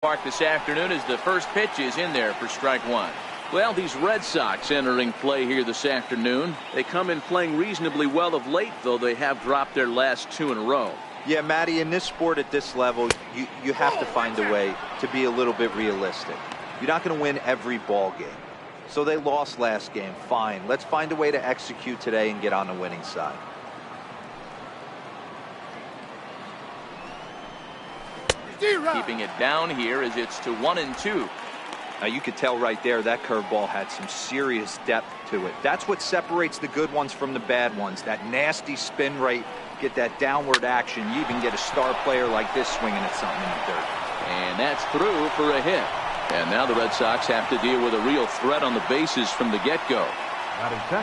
Park this afternoon as the first pitch is in there for strike one. Well, these Red Sox entering play here this afternoon. They come in playing reasonably well of late, though they have dropped their last two in a row. Yeah, Matty, in this sport at this level, you have to find a way to be a little bit realistic. You're not going to win every ball game. So they lost last game. Fine. Let's find a way to execute today and get on the winning side. Keeping it down here as it's to 1-2. Now you could tell right there that curveball had some serious depth to it. That's what separates the good ones from the bad ones. That nasty spin rate, get that downward action. You even get a star player like this swinging at something in the dirt. And that's through for a hit. And now the Red Sox have to deal with a real threat on the bases from the get-go.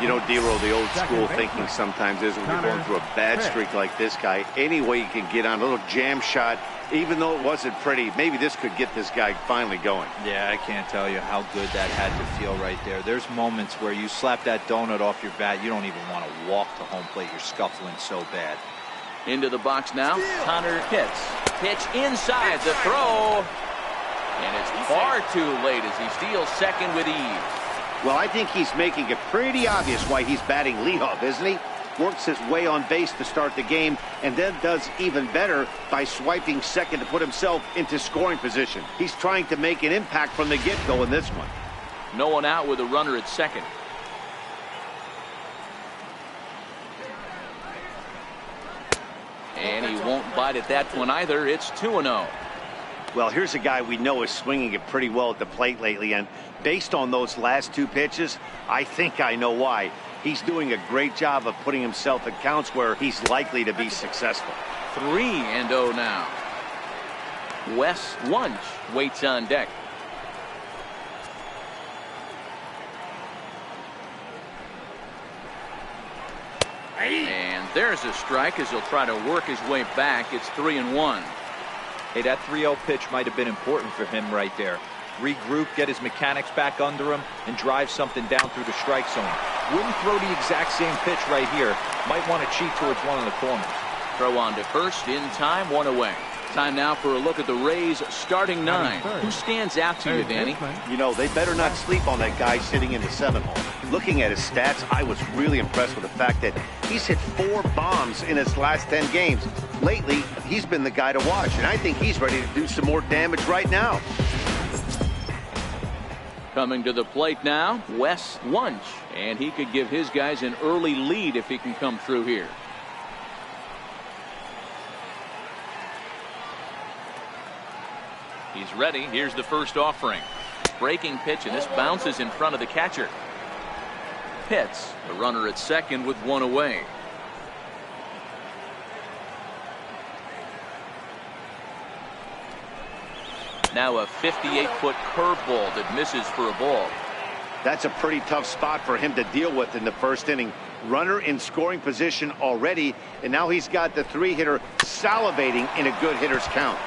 You know, Dero, the old school thinking sometimes is when you're going through a bad streak like this guy, any way you can get on a little jam shot, even though it wasn't pretty, maybe this could get this guy finally going. Yeah, I can't tell you how good that had to feel right there. There's moments where you slap that donut off your bat, you don't even want to walk to home plate. You're scuffling so bad. Into the box now. Connor hits. Pitch inside the throw. And it's far too late as he steals second with ease. Well, I think he's making it pretty obvious why he's batting leadoff, isn't he? Works his way on base to start the game and then does even better by swiping second to put himself into scoring position. He's trying to make an impact from the get-go in this one. No one out with a runner at second. And he won't bite at that one either. It's 2-0. Well, here's a guy we know is swinging it pretty well at the plate lately, and based on those last two pitches, I think I know why. He's doing a great job of putting himself at counts where he's likely to be successful. 3-0 now. Wes Wunsch waits on deck. And there's a strike as he'll try to work his way back. It's 3-1. Hey, that 3-0 pitch might have been important for him right there. Regroup, get his mechanics back under him, and drive something down through the strike zone. Wouldn't throw the exact same pitch right here. Might want to cheat towards one of the corners. Throw on to first in time, one away. Time now for a look at the Rays starting nine. Who stands out to you, Danny? You know, they better not sleep on that guy sitting in the 7th hole. Looking at his stats, I was really impressed with the fact that he's hit 4 bombs in his last 10 games. Lately, he's been the guy to watch, and I think he's ready to do some more damage right now. Coming to the plate now, Wes Wunsch, and he could give his guys an early lead if he can come through here. He's ready. Here's the first offering. Breaking pitch, and this bounces in front of the catcher. Pitts, the runner at second with one away. Now a 58-foot curveball that misses for a ball. That's a pretty tough spot for him to deal with in the first inning. Runner in scoring position already, and now he's got the 3-hitter salivating in a good hitter's count.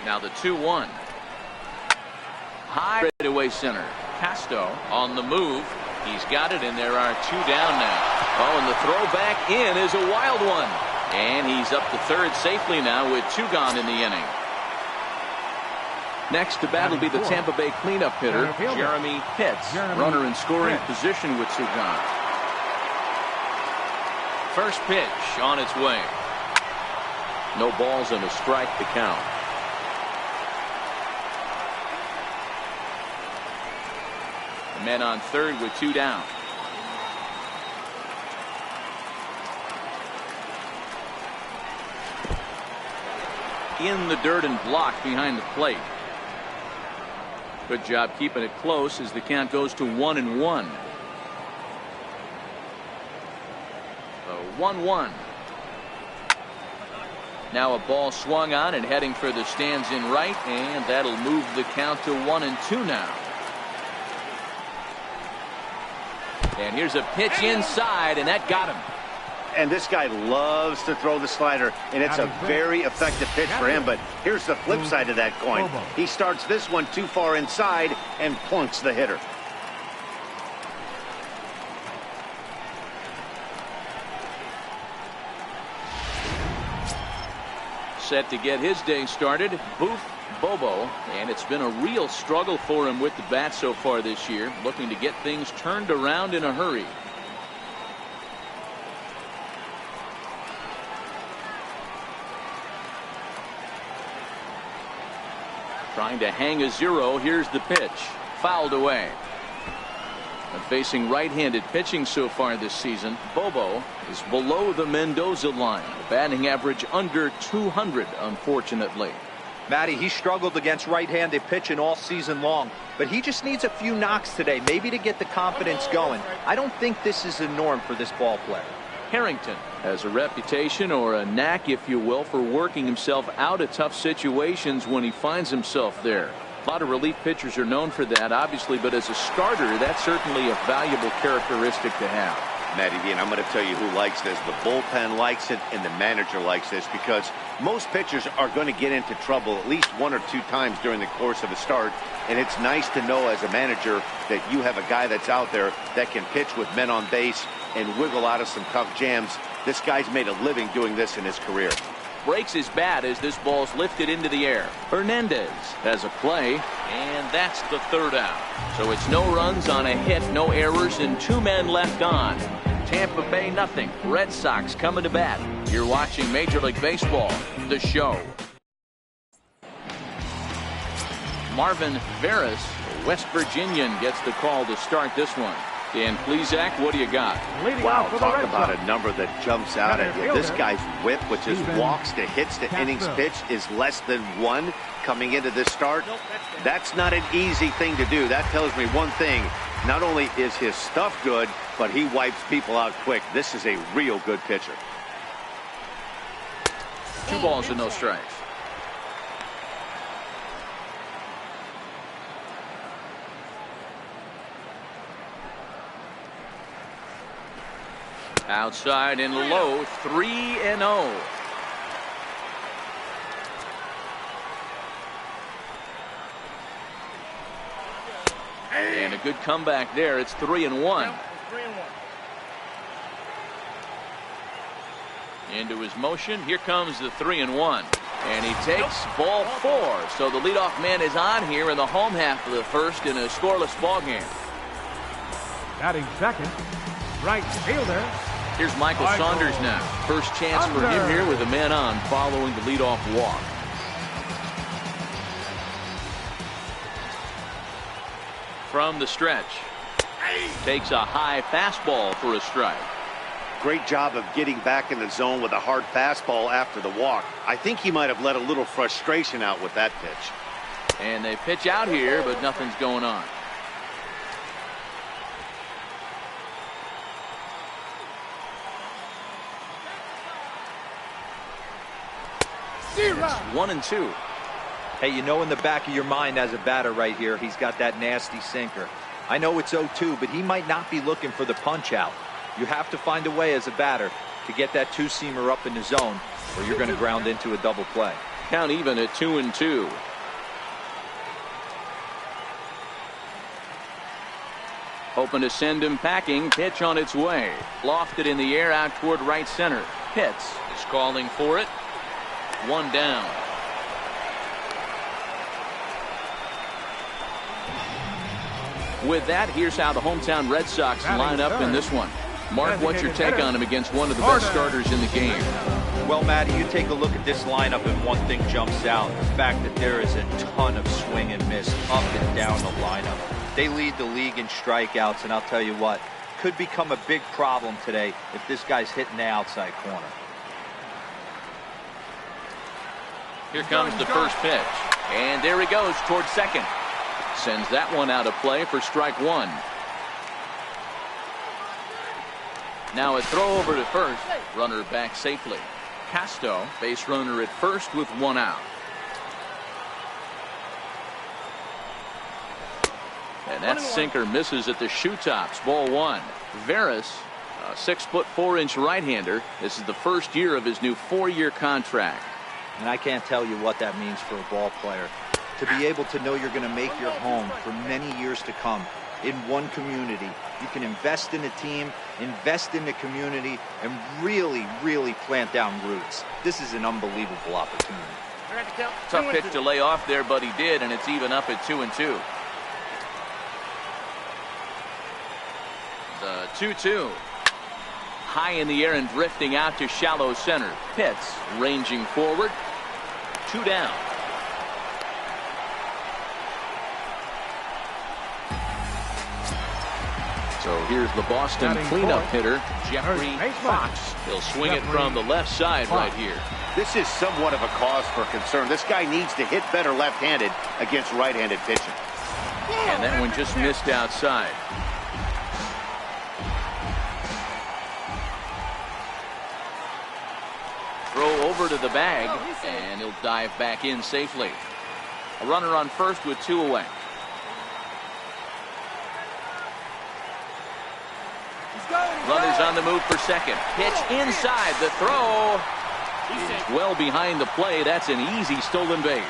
Now the 2-1. High straightaway center. Casto on the move. He's got it, and there are 2 down now. Oh, and the throw back in is a wild one. And he's up to third safely now with 2 gone in the inning. Next to bat will be the Tampa Bay cleanup hitter, Jeremy Pitts. Runner in scoring position with 2 gone. First pitch on its way. No balls and a strike to count. Men on third with 2 down. In the dirt and blocked behind the plate. Good job keeping it close as the count goes to 1-1. So 1-1. Now a ball swung on and heading for the stands in right, and that'll move the count to 1-2 now. And here's a pitch inside, and that got him. And this guy loves to throw the slider, and it's a very effective pitch for him. But here's the flip side of that coin. He starts this one too far inside and plunks the hitter. set to get his day started. Boof Bobo, and it's been a real struggle for him with the bat so far this year, looking to get things turned around in a hurry. Trying to hang a zero. Here's the pitch. Fouled away. And facing right-handed pitching so far this season, Bobo is below the Mendoza line. A batting average under 200, unfortunately. Matty, he struggled against right-handed pitching all season long, but he just needs a few knocks today, maybe to get the confidence going. I don't think this is a norm for this ball player. Harrington has a reputation, or a knack if you will, for working himself out of tough situations when he finds himself there. A lot of relief pitchers are known for that, obviously, but as a starter, that's certainly a valuable characteristic to have. Matty V, and I'm going to tell you who likes this. The bullpen likes it, and the manager likes this, because most pitchers are going to get into trouble at least 1 or 2 times during the course of a start, and it's nice to know as a manager that you have a guy that's out there that can pitch with men on base and wiggle out of some tough jams. This guy's made a living doing this in his career. Breaks his bat as this ball's lifted into the air. Hernandez has a play, and that's the 3rd out. So it's no runs on a hit, no errors, and 2 men left on. Tampa Bay nothing. Red Sox coming to bat. You're watching Major League Baseball, the show. Marvin Veras, a West Virginian, gets the call to start this one. Dan Plesac, what do you got? Wow, talk about a number that jumps out at you. This guy's whip, which is walks to hits to innings pitched, is less than 1 coming into this start. That's not an easy thing to do. That tells me one thing. Not only is his stuff good, but he wipes people out quick. This is a real good pitcher. 2 balls and no strikes. Outside and low, 3-0. And a good comeback there. It's 3-1. Into his motion. Here comes the 3-1. And he takes ball 4. So the leadoff man is on here in the home half of the first in a scoreless ball game. Batting second, right fielder. Here's Michael Saunders now. First chance for him here with a man on following the leadoff walk. From the stretch. Takes a high fastball for a strike. Great job of getting back in the zone with a hard fastball after the walk. I think he might have let a little frustration out with that pitch. And they pitch out here, but nothing's going on. It's 1-2. Hey, you know in the back of your mind as a batter right here, he's got that nasty sinker. I know it's 0-2, but he might not be looking for the punch out. You have to find a way as a batter to get that 2-seamer up in the zone, or you're going to ground into a double play. Count even at 2-2. Hoping to send him packing. Pitch on its way. Lofted in the air out toward right center. Pitts is calling for it. 1 down. With that, here's how the hometown Red Sox line up in this one. Mark, what's your take on him against one of the best starters in the game? Well, Matty, you take a look at this lineup and one thing jumps out. The fact that there is a ton of swing and miss up and down the lineup. They lead the league in strikeouts, and I'll tell you what, could become a big problem today if this guy's hitting the outside corner. Here comes the first pitch. And there he goes towards second. Sends that one out of play for strike 1. Now a throw over to first. Runner back safely. Casto, base runner at first with 1 out. And that sinker misses at the shoe tops. Ball 1. Veras, a 6'4" right-hander. This is the first year of his new 4-year contract. And I can't tell you what that means for a ball player. To be able to know you're going to make your home for many years to come in one community You can invest in the team, invest in the community, and really, really plant down roots. This is an unbelievable opportunity. Tough pitch to lay off there, but he did, and it's even up at 2-2. The 2-2. High in the air and drifting out to shallow center. Pitts ranging forward. 2 down. So here's the Boston cleanup hitter, Jeffrey Fox. He'll swing it from the left side right here. This is somewhat of a cause for concern. This guy needs to hit better left-handed against right-handed pitching. And that one just missed outside. Throw over to the bag, and he'll dive back in safely. A runner on first with 2 away. Runners on the move for second. Pitch inside. The throw is well behind the play. That's an easy stolen base.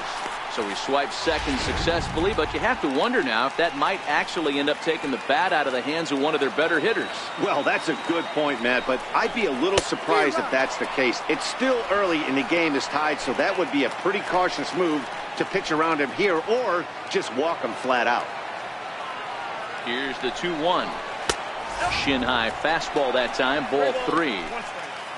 So he swipes second successfully, but you have to wonder now if that might actually end up taking the bat out of the hands of one of their better hitters. Well, that's a good point, Matt, but I'd be a little surprised if that's the case. It's still early and the game is tied, so that would be a pretty cautious move to pitch around him here or just walk him flat out. Here's the 2-1. Shin high fastball that time, ball 3.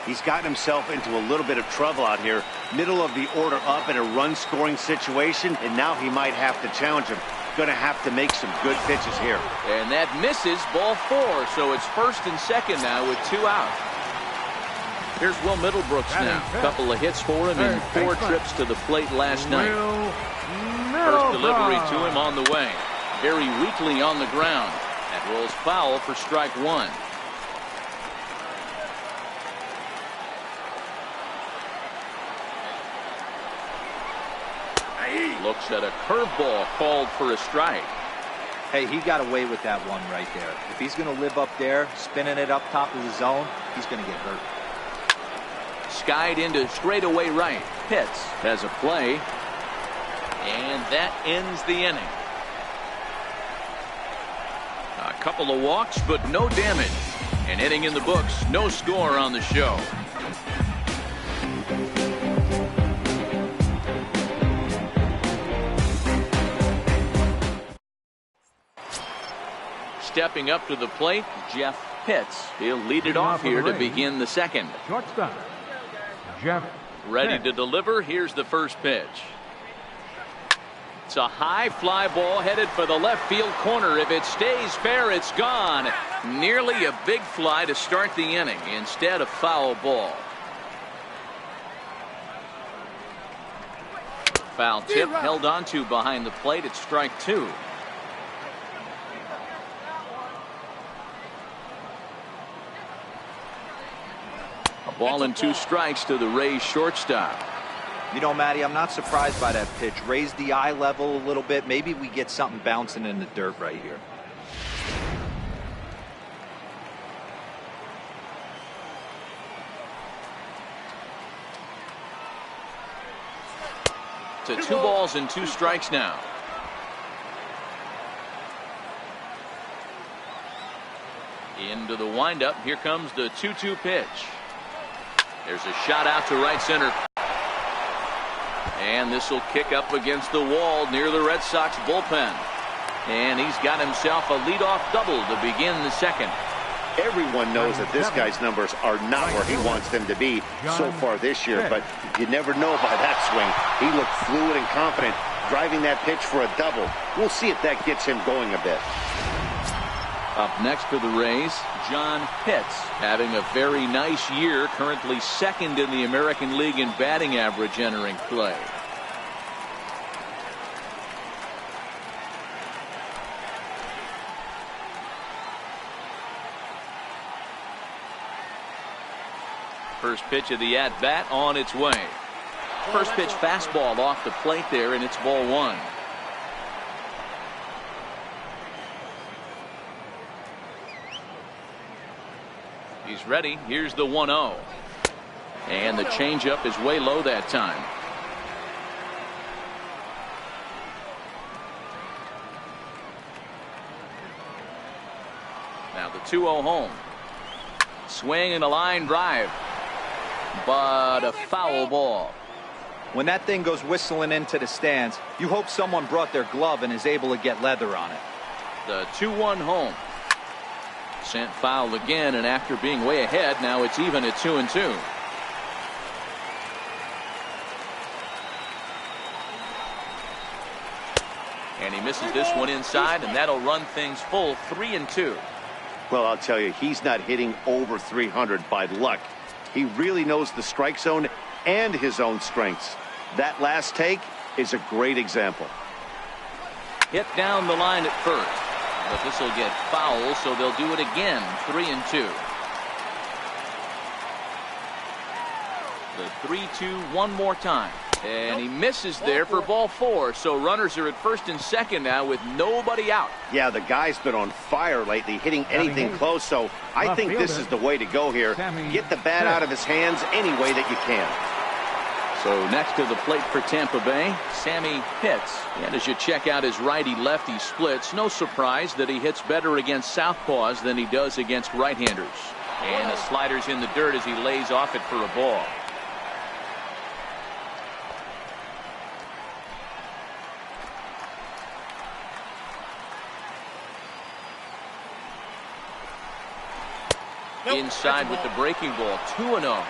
He's gotten himself into a little bit of trouble out here. Middle of the order up in a run-scoring situation, and now he might have to challenge him. Going to have to make some good pitches here. And that misses, ball 4. So it's first and second now with 2 out. Here's Will Middlebrooks now. A couple of hits for him in 4 trips to the plate last night. First delivery to him on the way. Very weakly on the ground. That rolls foul for strike 1. Looks at a curveball called for a strike. Hey, he got away with that one right there. If he's going to live up there, spinning it up top of the zone, he's going to get hurt. Skied into straightaway right. Pitts has a play. And that ends the inning. A couple of walks, but no damage. An inning in the books, no score on the show. Stepping up to the plate, Jeff Pitts. He'll lead it off here to begin the second. Shortstop, Jeff Ready Pitts. to deliver. Here's the first pitch. It's a high fly ball headed for the left field corner. If it stays fair, it's gone. Nearly a big fly to start the inning. Instead, a foul ball. Foul tip held onto behind the plate. It's strike 2. A ball and 2 strikes to the Rays shortstop. You know, Matty, I'm not surprised by that pitch. Raise the eye level a little bit. Maybe we get something bouncing in the dirt right here. To 2 balls and 2 strikes now. Into the windup. Here comes the 2-2 pitch. There's a shot out to right center. And this will kick up against the wall near the Red Sox bullpen. And he's got himself a leadoff double to begin the second. Everyone knows that this guy's numbers are not where he wants them to be so far this year, but you never know by that swing. He looked fluid and confident, driving that pitch for a double. We'll see if that gets him going a bit. Up next for the Rays, John Pitts, having a very nice year, currently second in the American League in batting average entering play. First pitch of the at-bat on its way. First pitch fastball off the plate there, and it's ball 1. He's ready. Here's the 1-0. And the changeup is way low that time. Now 2-0 home. Swing and a line drive, but a foul ball. When that thing goes whistling into the stands, you hope someone brought their glove and is able to get leather on it. The 2-1 home. Sent foul again, and after being way ahead, now it's even at 2-2. And he misses this one inside, and that'll run things full 3-2. Well, I'll tell you, he's not hitting over 300 by luck. He really knows the strike zone and his own strengths. That last take is a great example. Hit down the line at first, but this will get foul, so they'll do it again. 3-2. The 3-2 one more time. And he misses there for ball 4. So runners are at first and second now with nobody out. Yeah, the guy's been on fire lately, hitting anything close. So I think this is the way to go here. Get the bat out of his hands any way that you can. So next to the plate for Tampa Bay, Sammy Pitts. And as you check out his righty-lefty splits, no surprise that he hits better against southpaws than he does against right-handers. And the slider's in the dirt as he lays off it for a ball. Inside with the breaking ball. 2-0.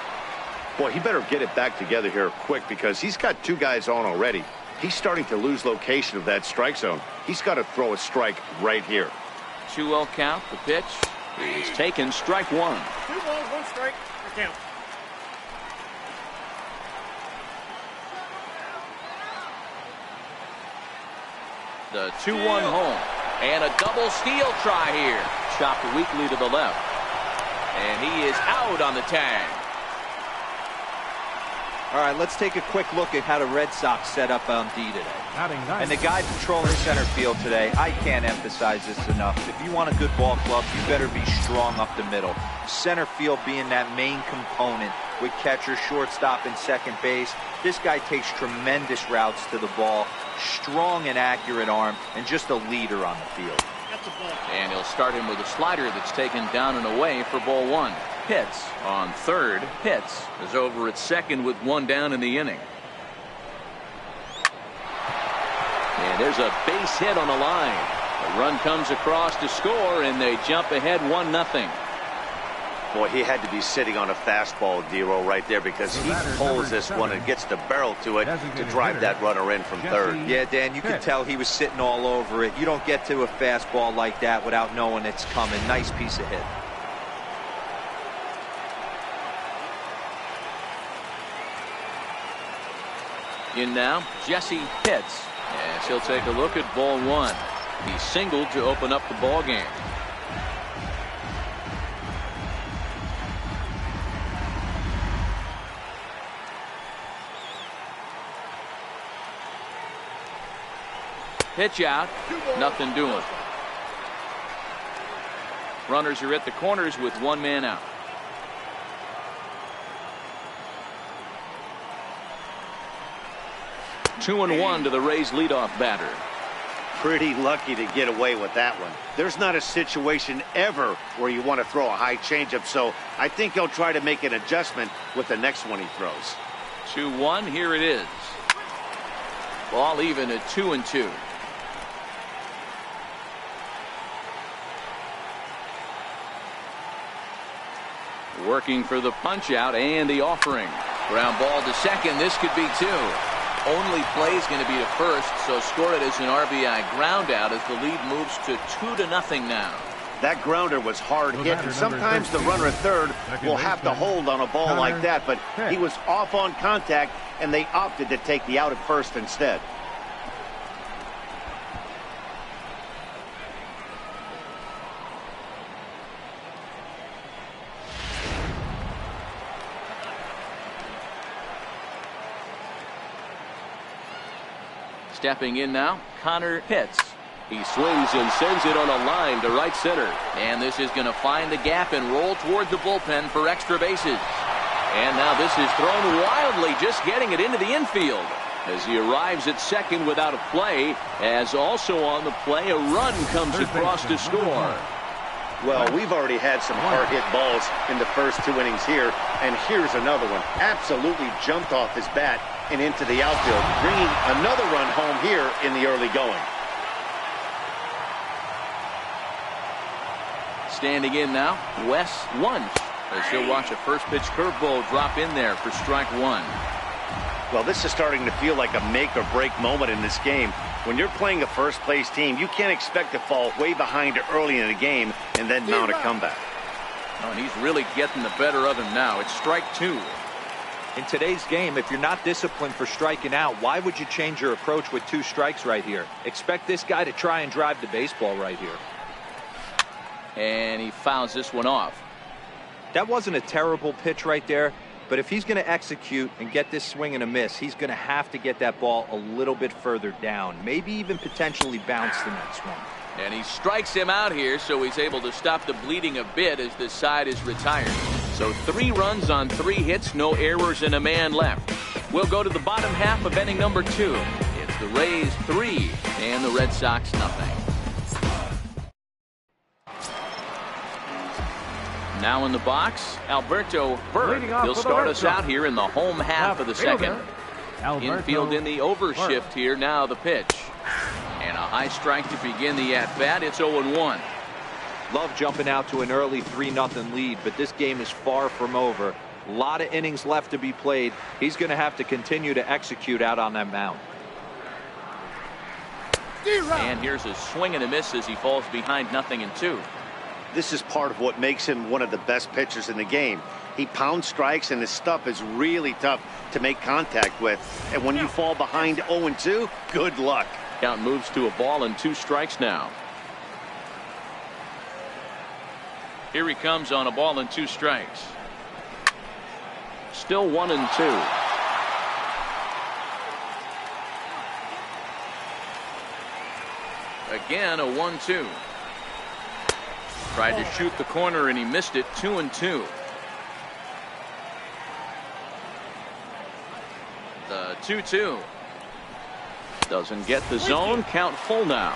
Boy, he better get it back together here quick because he's got 2 guys on already. He's starting to lose location of that strike zone. He's got to throw a strike right here. 2-0 count. The pitch is taken. Strike 1. 2 balls, 1 strike. For count. The 2-1 home. And a double steal try here. Chopped weakly to the left. And he is out on the tag. All right, let's take a quick look at how the Red Sox set up on D today. And the guy patrolling center field today, I can't emphasize this enough. If you want a good ball club, you better be strong up the middle. Center field being that main component with catcher, shortstop, and second base. This guy takes tremendous routes to the ball, strong and accurate arm, and just a leader on the field. And he'll start him with a slider that's taken down and away for ball 1. Pitts on third. Pitts is over at second with 1 down in the inning. And there's a base hit on the line. The run comes across to score, and they jump ahead 1-0. Boy, he had to be sitting on a fastball, D-Roll, right there, because he pulls this one and gets the barrel to it to drive that runner in from third. Yeah, Dan, you could tell he was sitting all over it. You don't get to a fastball like that without knowing it's coming. Nice piece of hit. In now, Jesse Pitts. As he'll take a look at ball 1. He singled to open up the ball game. Pitch out. Nothing doing. Runners are at the corners with 1 man out. Two and 1 to the Rays leadoff batter. Pretty lucky to get away with that one. There's not a situation ever where you want to throw a high changeup, so I think he'll try to make an adjustment with the next one he throws. 2-1. Here it is. Ball even at 2-2. Working for the punch out and the offering. Ground ball to second. This could be 2. Only play is going to be to first, so score it as an RBI ground out as the lead moves to 2-0 now. That grounder was hard hit, and sometimes the runner at third will have to hold on a ball like that, but he was off on contact, and they opted to take the out at first instead. Stepping in now, Connor Pitts. He swings and sends it on a line to right center. And this is going to find the gap and roll toward the bullpen for extra bases. And now this is thrown wildly, just getting it into the infield. As he arrives at second without a play, as also on the play, a run comes across to score. Well, we've already had some hard-hit balls in the first 2 innings here, and here's another one. Absolutely jumped off his bat and into the outfield, bringing another run home here in the early going. Standing in now, Wes Lunch, as he'll watch a first-pitch curveball drop in there for strike one. Well, this is starting to feel like a make-or-break moment in this game. When you're playing a first-place team, you can't expect to fall way behind early in the game and then mount a comeback. Oh, and he's really getting the better of him now. It's strike two. In today's game, if you're not disciplined for striking out, why would you change your approach with 2 strikes right here? Expect this guy to try and drive the baseball right here. And he fouls this one off. That wasn't a terrible pitch right there, but if he's going to execute and get this swing and a miss, he's going to have to get that ball a little bit further down, maybe even potentially bounce the next one. And he strikes him out here, so he's able to stop the bleeding a bit as this side is retired. So 3 runs on 3 hits, no errors, and a man left. We'll go to the bottom half of inning number 2. It's the Rays 3 and the Red Sox nothing. Now in the box, Alberto Berg. He'll start us out here in the home half of the second. Infield in the overshift here. Now the pitch. And a high strike to begin the at-bat. It's 0-1. Love jumping out to an early 3-0 lead, but this game is far from over. A lot of innings left to be played. He's going to have to continue to execute out on that mound. And here's a swing and a miss as he falls behind 0-2. This is part of what makes him one of the best pitchers in the game. He pounds strikes, and his stuff is really tough to make contact with. And when you fall behind 0-2, good luck. Count moves to a ball and 2 strikes now. Here he comes on a ball and 2 strikes. Still 1-2. Again a 1-2. Tried to shoot the corner and he missed it. 2-2. The 2-2. Doesn't get the zone. Count full now.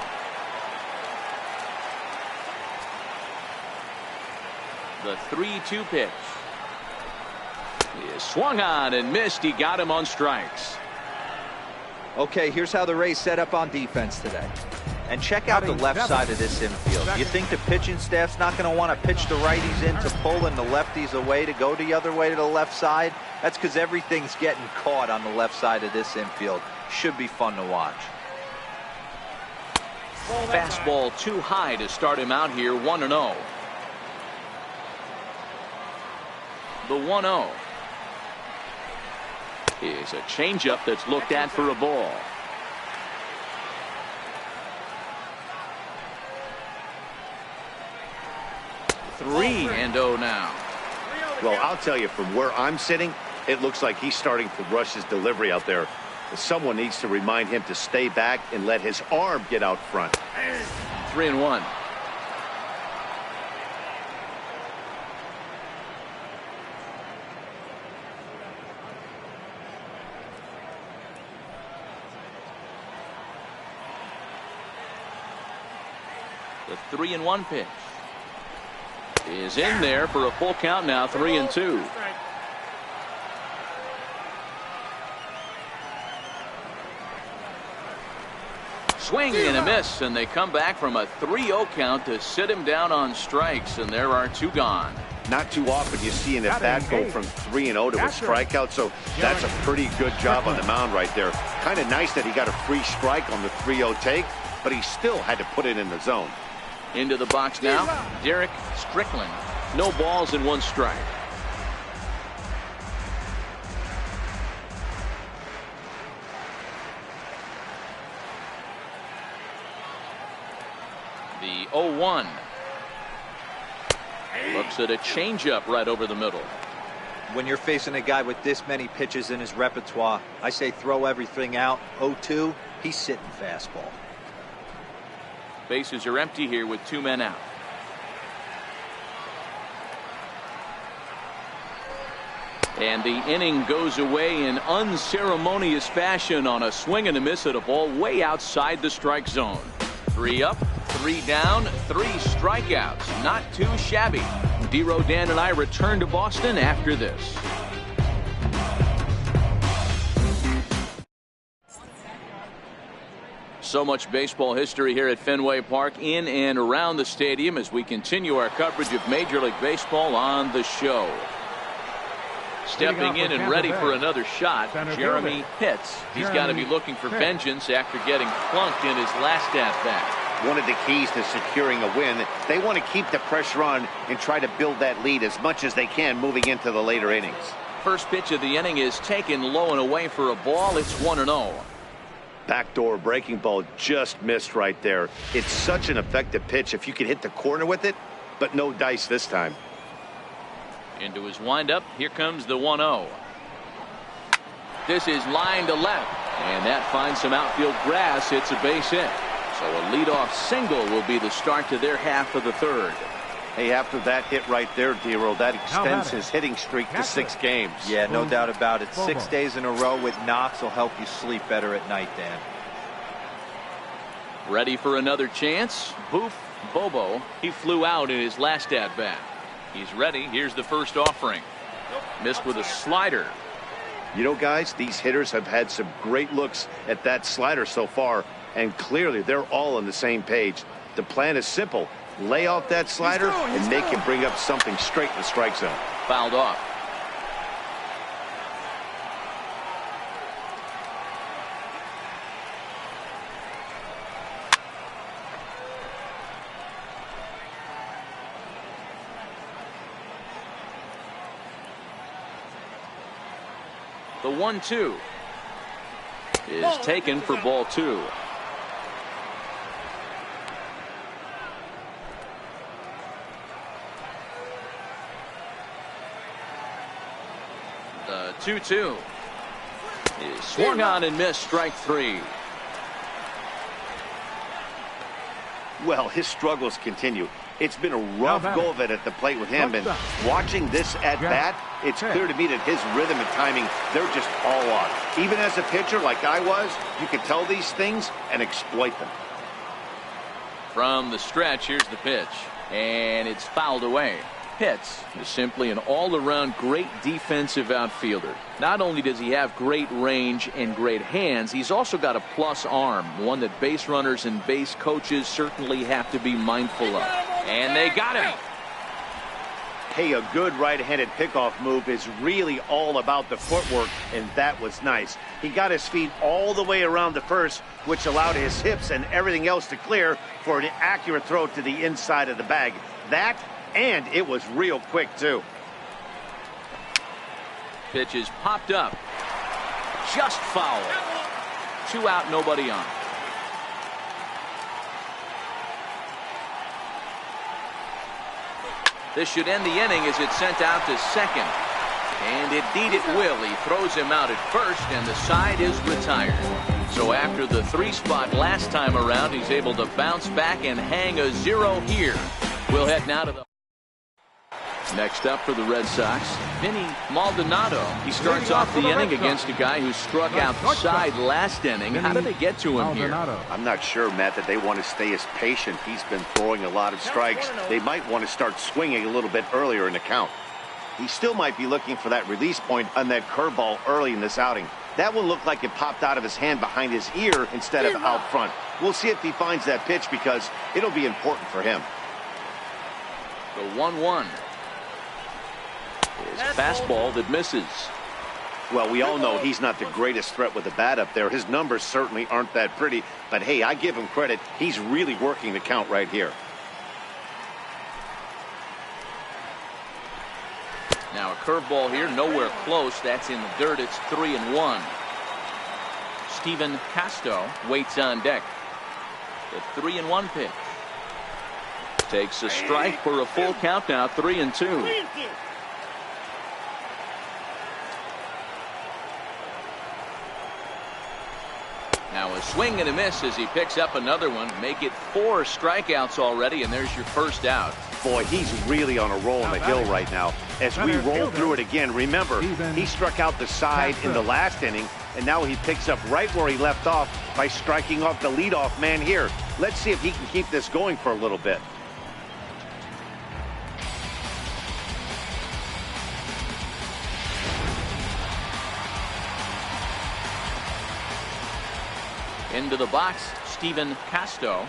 The 3-2 pitch. He is swung on and missed. He got him on strikes. Okay, here's how the Rays set up on defense today. And check out the left side of this infield. You think the pitching staff's not going to want to pitch the righties in to pull and the lefties away to go the other way to the left side? That's because everything's getting caught on the left side of this infield. Should be fun to watch. Fastball too high to start him out here. 1-0. The 1-0 is a changeup that's looked at for a ball. Three and 0 now. Well, I'll tell you, from where I'm sitting, it looks like he's starting to rush his delivery out there. Someone needs to remind him to stay back and let his arm get out front. 3-1. The 3-1 pitch is in there for a full count now. 3-2. Swing and a miss, and they come back from a 3-0 count to sit him down on strikes, and there are 2 gone. Not too often you see an at-bat go from 3-0 to a strikeout, so that's a pretty good job on the mound right there. Kind of nice that he got a free strike on the 3-0 take, but he still had to put it in the zone. Into the box now, Derek Strickland. No balls and 1 strike. The 0-1. Looks at a changeup right over the middle. When you're facing a guy with this many pitches in his repertoire, I say throw everything out. 0-2, he's sitting fastball. Bases are empty here with 2 men out. And the inning goes away in unceremonious fashion on a swing and a miss at a ball way outside the strike zone. 3 up, 3 down, 3 strikeouts. Not too shabby. D-Row, Dan, and I return to Boston after this. So much baseball history here at Fenway Park in and around the stadium as we continue our coverage of Major League Baseball on the show. Stepping in and ready for another shot, Jeremy Pitts. He's got to be looking for vengeance after getting plunked in his last at-bat. One of the keys to securing a win, they want to keep the pressure on and try to build that lead as much as they can moving into the later innings. First pitch of the inning is taken low and away for a ball. It's 1-0. Backdoor breaking ball just missed right there. It's such an effective pitch if you can hit the corner with it, but no dice this time. Into his windup. Here comes the 1-0. This is line to left, and that finds some outfield grass. It's a base hit. So a leadoff single will be the start to their half of the third. Hey, after that hit right there, D-Row, that extends his hitting streak to 6 games. Yeah, no doubt about it. 6 days in a row with knocks will help you sleep better at night, Dan. Ready for another chance? Boof Bobo. He flew out in his last at-bat. He's ready. Here's the first offering. Missed with a slider. You know, guys, these hitters have had some great looks at that slider so far, and clearly they're all on the same page. The plan is simple. Lay off that slider and make him bring up something straight in the strike zone. Fouled off. The 1-2 is taken for ball 2. The 2-2 is swung on and missed. Strike 3. Well, his struggles continue. It's been a rough go of it at the plate with him, and watching this at-bat, it's clear to me that his rhythm and timing, they're just all off. Even as a pitcher like I was, you can tell these things and exploit them. From the stretch, here's the pitch, and it's fouled away. Pitts is simply an all-around great defensive outfielder. Not only does he have great range and great hands, he's also got a plus arm, one that base runners and base coaches certainly have to be mindful of. And they got him. Hey, a good right-handed pickoff move is really all about the footwork, and that was nice. He got his feet all the way around the first, which allowed his hips and everything else to clear for an accurate throw to the inside of the bag. That, and it was real quick, too. Pitch is popped up. Just foul. 2 out, nobody on. This should end the inning as it's sent out to second. And indeed it will. He throws him out at first, and the side is retired. So after the 3 spot last time around, he's able to bounce back and hang a 0 here. We'll head now to the... Next up for the Red Sox, Vinny Maldonado. He starts off the inning against a guy who struck outside last inning. How did they get to him here? I'm not sure, Matt, that they want to stay as patient. He's been throwing a lot of strikes. They might want to start swinging a little bit earlier in the count. He still might be looking for that release point on that curveball early in this outing. That one looked like it popped out of his hand behind his ear instead of out front. We'll see if he finds that pitch because it'll be important for him. The 1-1. His fastball that misses. Well, we all know he's not the greatest threat with the bat up there. His numbers certainly aren't that pretty, but hey, I give him credit. He's really working the count right here. Now a curveball here, nowhere close. That's in the dirt. It's 3-1. Steven Casto waits on deck. The 3-1 pitch. Takes a strike for a full count now, 3-2. Now a swing and a miss as he picks up another one. Make it 4 strikeouts already, and there's your first out. Boy, he's really on a roll on the hill right now. As we roll through it again, remember, he struck out the side in the last inning, and now he picks up right where he left off by striking off the leadoff man here. Let's see if he can keep this going for a little bit. Into the box, Stephen Casto.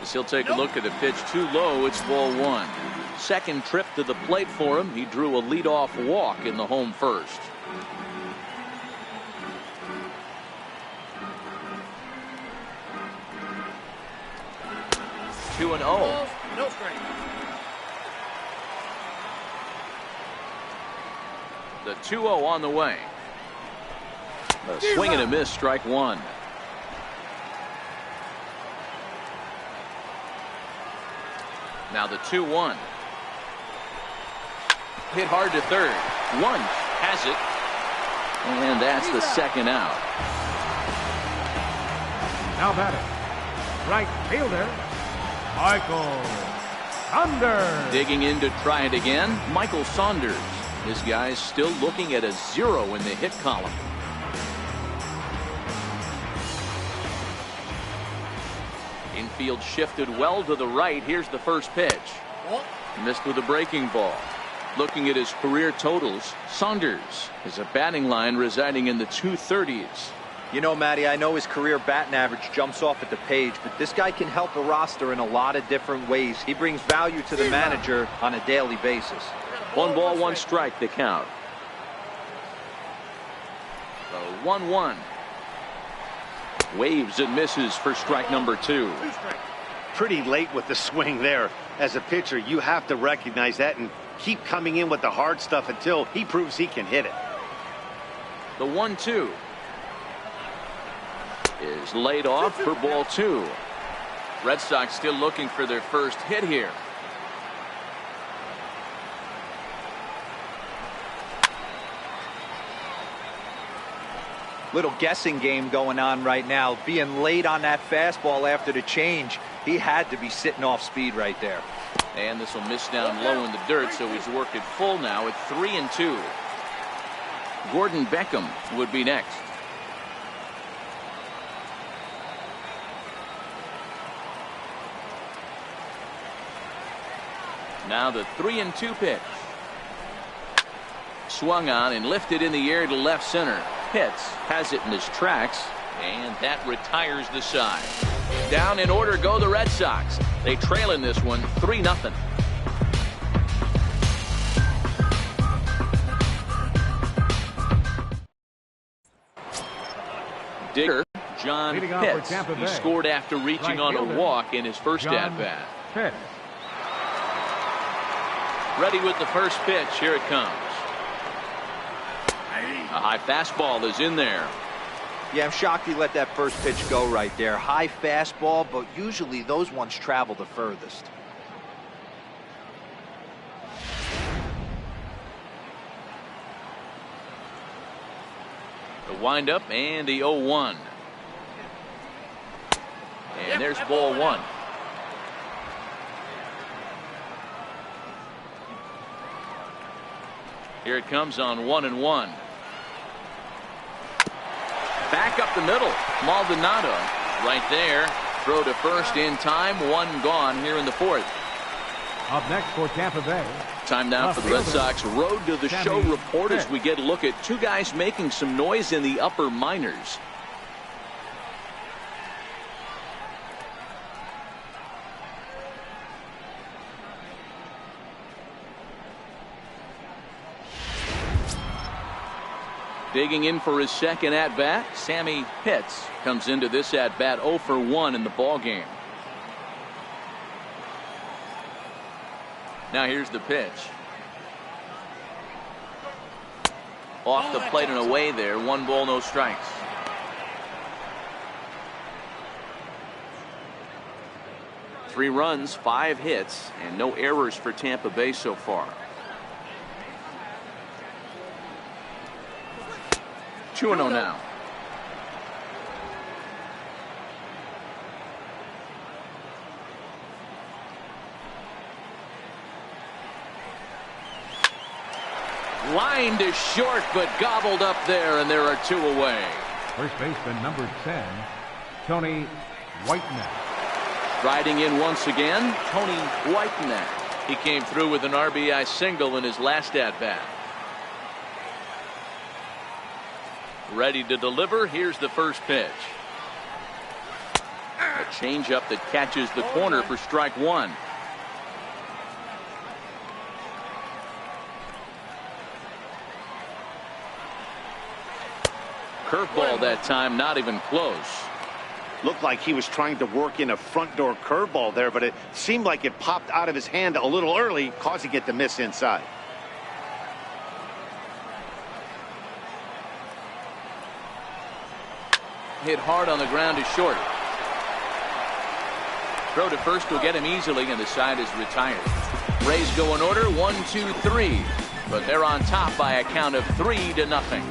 As he'll take a look at the pitch too low, it's ball one. Second trip to the plate for him. He drew a leadoff walk in the home first. Two and oh. No strike. The 2-0 on the way. A swing and a miss, strike one. Now the 2-1. Hit hard to third. One has it. And that's the second out. Now batting, right fielder, Michael Saunders. Digging in to try it again, Michael Saunders. This guy's still looking at a 0 in the hit column. Infield shifted well to the right. Here's the first pitch. Missed with a breaking ball. Looking at his career totals, Saunders is a batting line residing in the 230s. You know, Matty, I know his career batting average jumps off at the page, but this guy can help a roster in a lot of different ways. He brings value to the manager on a daily basis. 1 ball, 1 strike, the count. The 1-1. Waves and misses for strike number 2. Pretty late with the swing there. As a pitcher, you have to recognize that and keep coming in with the hard stuff until he proves he can hit it. The 1-2 is laid off for ball 2. Red Sox still looking for their first hit here. Little guessing game going on right now. Being late on that fastball after the change, he had to be sitting off speed right there. And this will miss down low in the dirt, so he's worked it full now at 3-2. Gordon Beckham would be next. Now the 3-2 pitch. Swung on and lifted in the air to left center. Pitts has it in his tracks, and that retires the side. Down in order go the Red Sox. They trail in this one 3-0. Digger, John Pitts. He scored after reaching on a walk in his first at-bat. Ready with the first pitch. Here it comes. A high fastball is in there. Yeah, I'm shocked he let that first pitch go right there. High fastball, but usually those ones travel the furthest. The windup and the 0-1. And there's ball 1. Here it comes on 1-1. Back up the middle. Maldonado right there. Throw to first in time. 1 gone here in the 4th. Up next for Tampa Bay. Time now for the Red Sox Road to the Show report as we get a look at 2 guys making some noise in the upper minors. Digging in for his second at-bat, Sammy Pitts comes into this at-bat 0 for 1 in the ballgame. Now here's the pitch. Off the plate and away there. 1 ball, no strikes. Three runs, 5 hits, and no errors for Tampa Bay so far. 2-0 now. Lined is short, but gobbled up there, and there are 2 away. First baseman number 10, Tony Whiteman. Striding in once again, Tony Whitenet. He came through with an RBI single in his last at-bat. Ready to deliver. Here's the first pitch. A changeup that catches the corner for strike one. Curveball that time, not even close. Looked like he was trying to work in a front door curveball there, but it seemed like it popped out of his hand a little early, causing it to miss inside. Hit hard on the ground is short. Throw to first will get him easily, and the side is retired. Rays go in order, 1, 2, 3. But they're on top by a count of 3-0.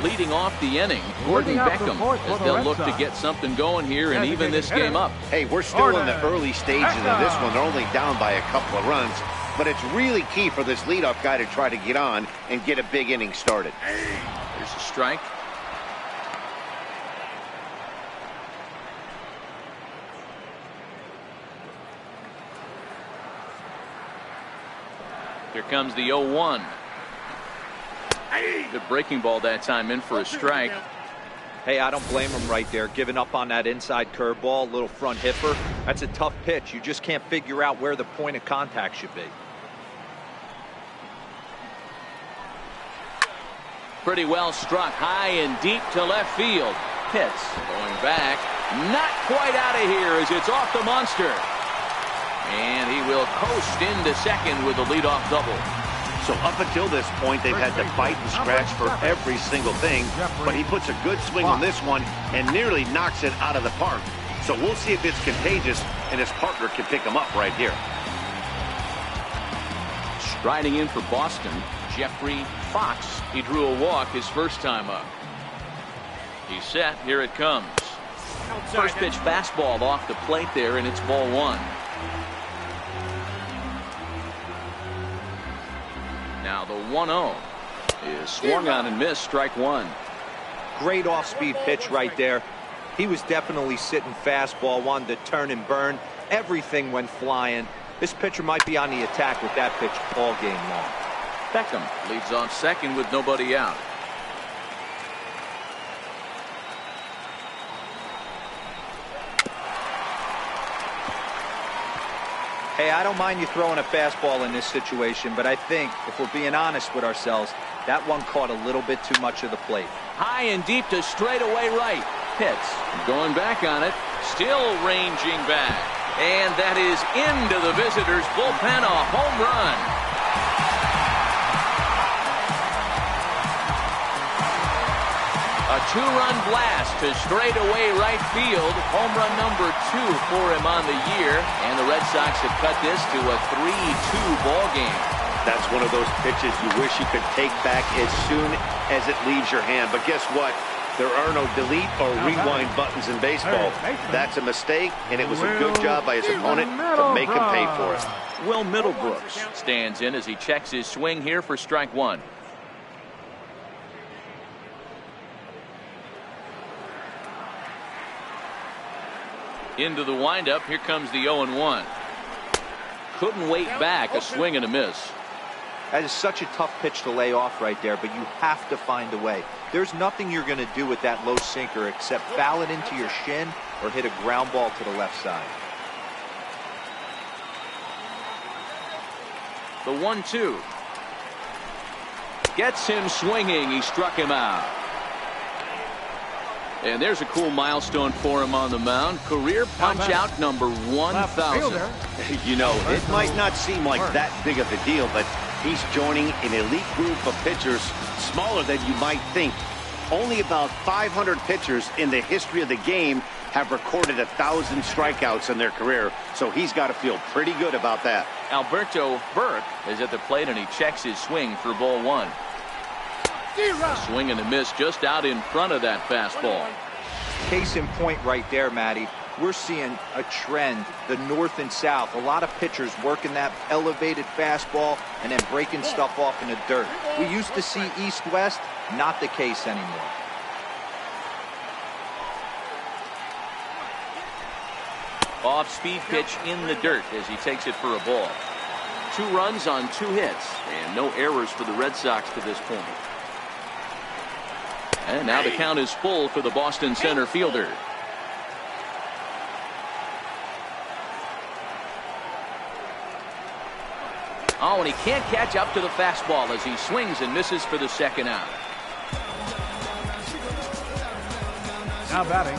Leading off the inning, Gordon Beckham, as they'll look to get something going here and even this game up. Hey, we're still in the early stages of this one. They're only down by a couple of runs, but it's really key for this leadoff guy to try to get on and get a big inning started. There's a strike. Here comes the 0-1. Good breaking ball that time, in for a strike. Hey, I don't blame him right there. Giving up on that inside curveball, little front hipper. That's a tough pitch. You just can't figure out where the point of contact should be. Pretty well struck, high and deep to left field. Pitts going back, not quite out of here as it's off the monster. And he will coast into second with a leadoff double. So up until this point, they've had to bite and scratch for every single thing, but he puts a good swing on this one and nearly knocks it out of the park. So we'll see if it's contagious and his partner can pick him up right here. Striding in for Boston, Jeffrey Fox. He drew a walk his first time up. He's set. Here it comes. First pitch fastball off the plate there, and it's ball one. Now the 1-0 is swung on and missed, strike one. Great off-speed pitch right there. He was definitely sitting fastball, wanted to turn and burn. Everything went flying. This pitcher might be on the attack with that pitch all game long. Beckham leads off second with nobody out. Hey, I don't mind you throwing a fastball in this situation, but I think, if we're being honest with ourselves, that one caught a little bit too much of the plate. High and deep to straightaway right. Pitts going back on it, still ranging back. And that is into the visitors' bullpen, a home run. A two-run blast to straightaway right field. Home run number 2 for him on the year. And the Red Sox have cut this to a 3-2 ball game. That's one of those pitches you wish you could take back as soon as it leaves your hand. But guess what? There are no delete or rewind buttons in baseball. That's a mistake, and it was a good job by his opponent to make him pay for it. Will Middlebrooks stands in as he checks his swing here for strike one. Into the windup. Here comes the 0-1. Couldn't wait back. A swing and a miss. That is such a tough pitch to lay off right there, but you have to find a way. There's nothing you're going to do with that low sinker except foul it into your shin or hit a ground ball to the left side. The 1-2. Gets him swinging. He struck him out. And there's a cool milestone for him on the mound. Career punch-out number 1,000. You know, it might not seem like that big of a deal, but he's joining an elite group of pitchers smaller than you might think. Only about 500 pitchers in the history of the game have recorded 1,000 strikeouts in their career, so he's got to feel pretty good about that. Alberto Burke is at the plate, and he checks his swing for ball one. A swing and a miss just out in front of that fastball. Case in point right there, Matty. we're seeing a trend, the north and south. A lot of pitchers working that elevated fastball and then breaking stuff off in the dirt. We used to see east-west, not the case anymore. Off-speed pitch in the dirt as he takes it for a ball. 2 runs on 2 hits, and no errors for the Red Sox to this point. And now the count is full for the Boston center fielder. Oh, and he can't catch up to the fastball as he swings and misses for the second out. Now batting,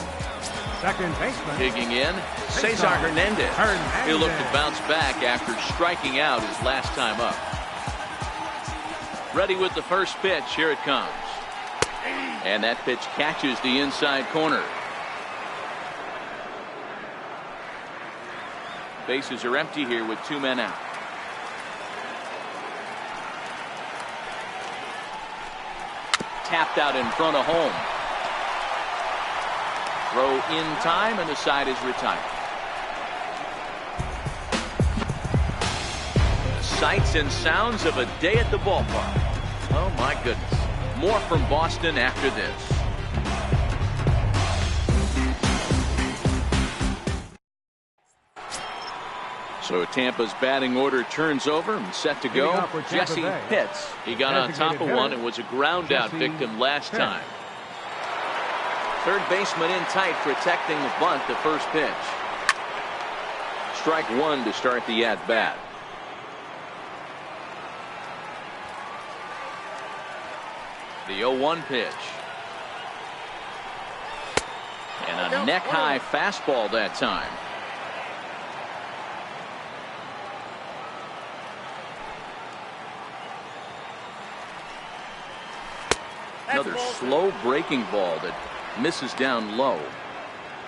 second baseman. Digging in, Cesar Hernandez. He'll look to bounce back after striking out his last time up. Ready with the first pitch. Here it comes. And that pitch catches the inside corner. Bases are empty here with 2 men out. Tapped out in front of home. Throw in time, and the side is retired. The sights and sounds of a day at the ballpark. Oh my goodness. More from Boston after this. So Tampa's batting order turns over and set to go. Jesse Pitts. He got on top of one and was a ground out victim last time. Third baseman in tight, protecting the bunt, the first pitch. Strike 1 to start the at-bat. The 0-1 pitch. And a neck-high fastball that time. Another slow breaking ball that misses down low.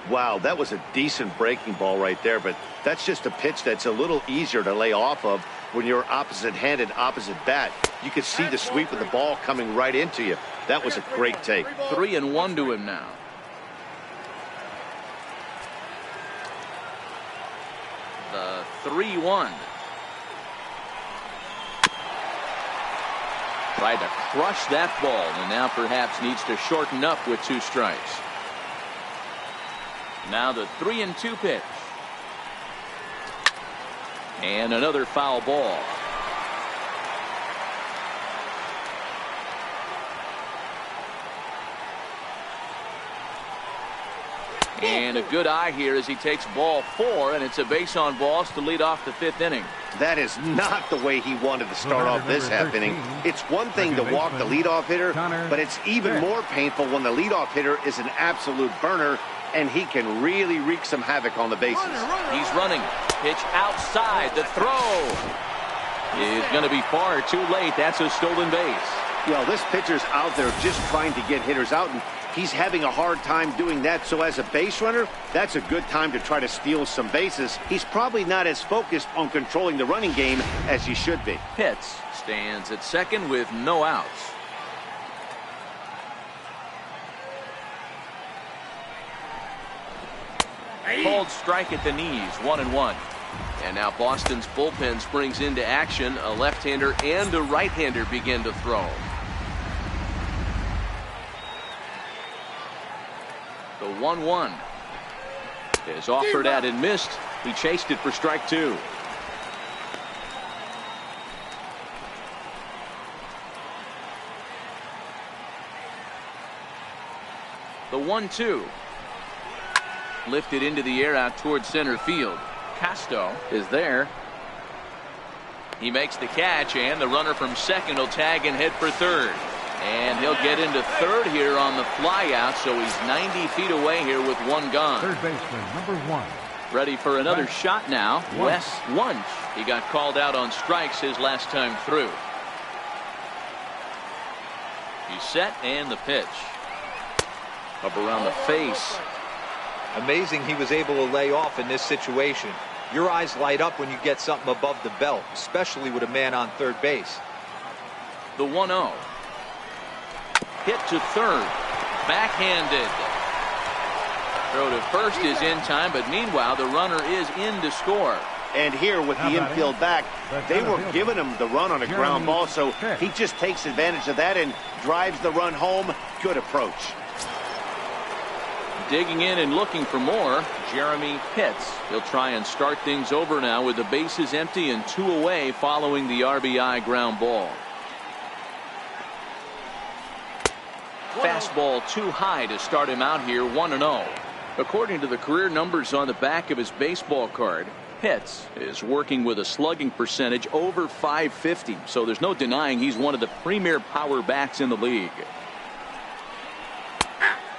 Wow, that was a decent breaking ball right there, but that's just a pitch that's a little easier to lay off of when you're opposite-handed, opposite bat. You could see the sweep of the ball coming right into you. That was a great take. 3-1 to him now. The 3-1. Tried to crush that ball, and now perhaps needs to shorten up with 2 strikes. Now the 3-2 pitch. And another foul ball. And a good eye here as he takes ball 4, and it's a base on balls to lead off the 5th inning. That is not the way he wanted to start off this half inning. It's one thing to walk the leadoff hitter, but it's even more painful when the leadoff hitter is an absolute burner, and he can really wreak some havoc on the bases. He's running. Pitch outside. The throw is going to be far too late. That's a stolen base. You know, this pitcher's out there just trying to get hitters out, and he's having a hard time doing that. So as a base runner, that's a good time to try to steal some bases. He's probably not as focused on controlling the running game as he should be. Pitts stands at second with no outs. Called strike at the knees, 1-1. And now Boston's bullpen springs into action. A left-hander and a right-hander begin to throw. The 1-1 is offered at and missed. He chased it for strike 2. The 1-2 lifted into the air out towards center field. Casto is there. He makes the catch, and the runner from second will tag and head for third. And he'll get into third here on the fly out, so he's 90 feet away here with 1 gone. Third baseman, number 1. Ready for another shot now. Wes Wunsch. He got called out on strikes his last time through. He's set, and the pitch. Up around the face. Amazing he was able to lay off in this situation. Your eyes light up when you get something above the belt, especially with a man on third base. The 1-0. Hit to third. Backhanded. Throw to first is in time, but meanwhile the runner is in to score. And here with the infield back, they were giving him the run on a ground ball, so he just takes advantage of that and drives the run home. Good approach. Digging in and looking for more, Jeremy Pitts. He'll try and start things over now with the bases empty and 2 away following the RBI ground ball. Fastball too high to start him out here, 1-0. According to the career numbers on the back of his baseball card, Pitts is working with a slugging percentage over .550, so there's no denying he's one of the premier power bats in the league.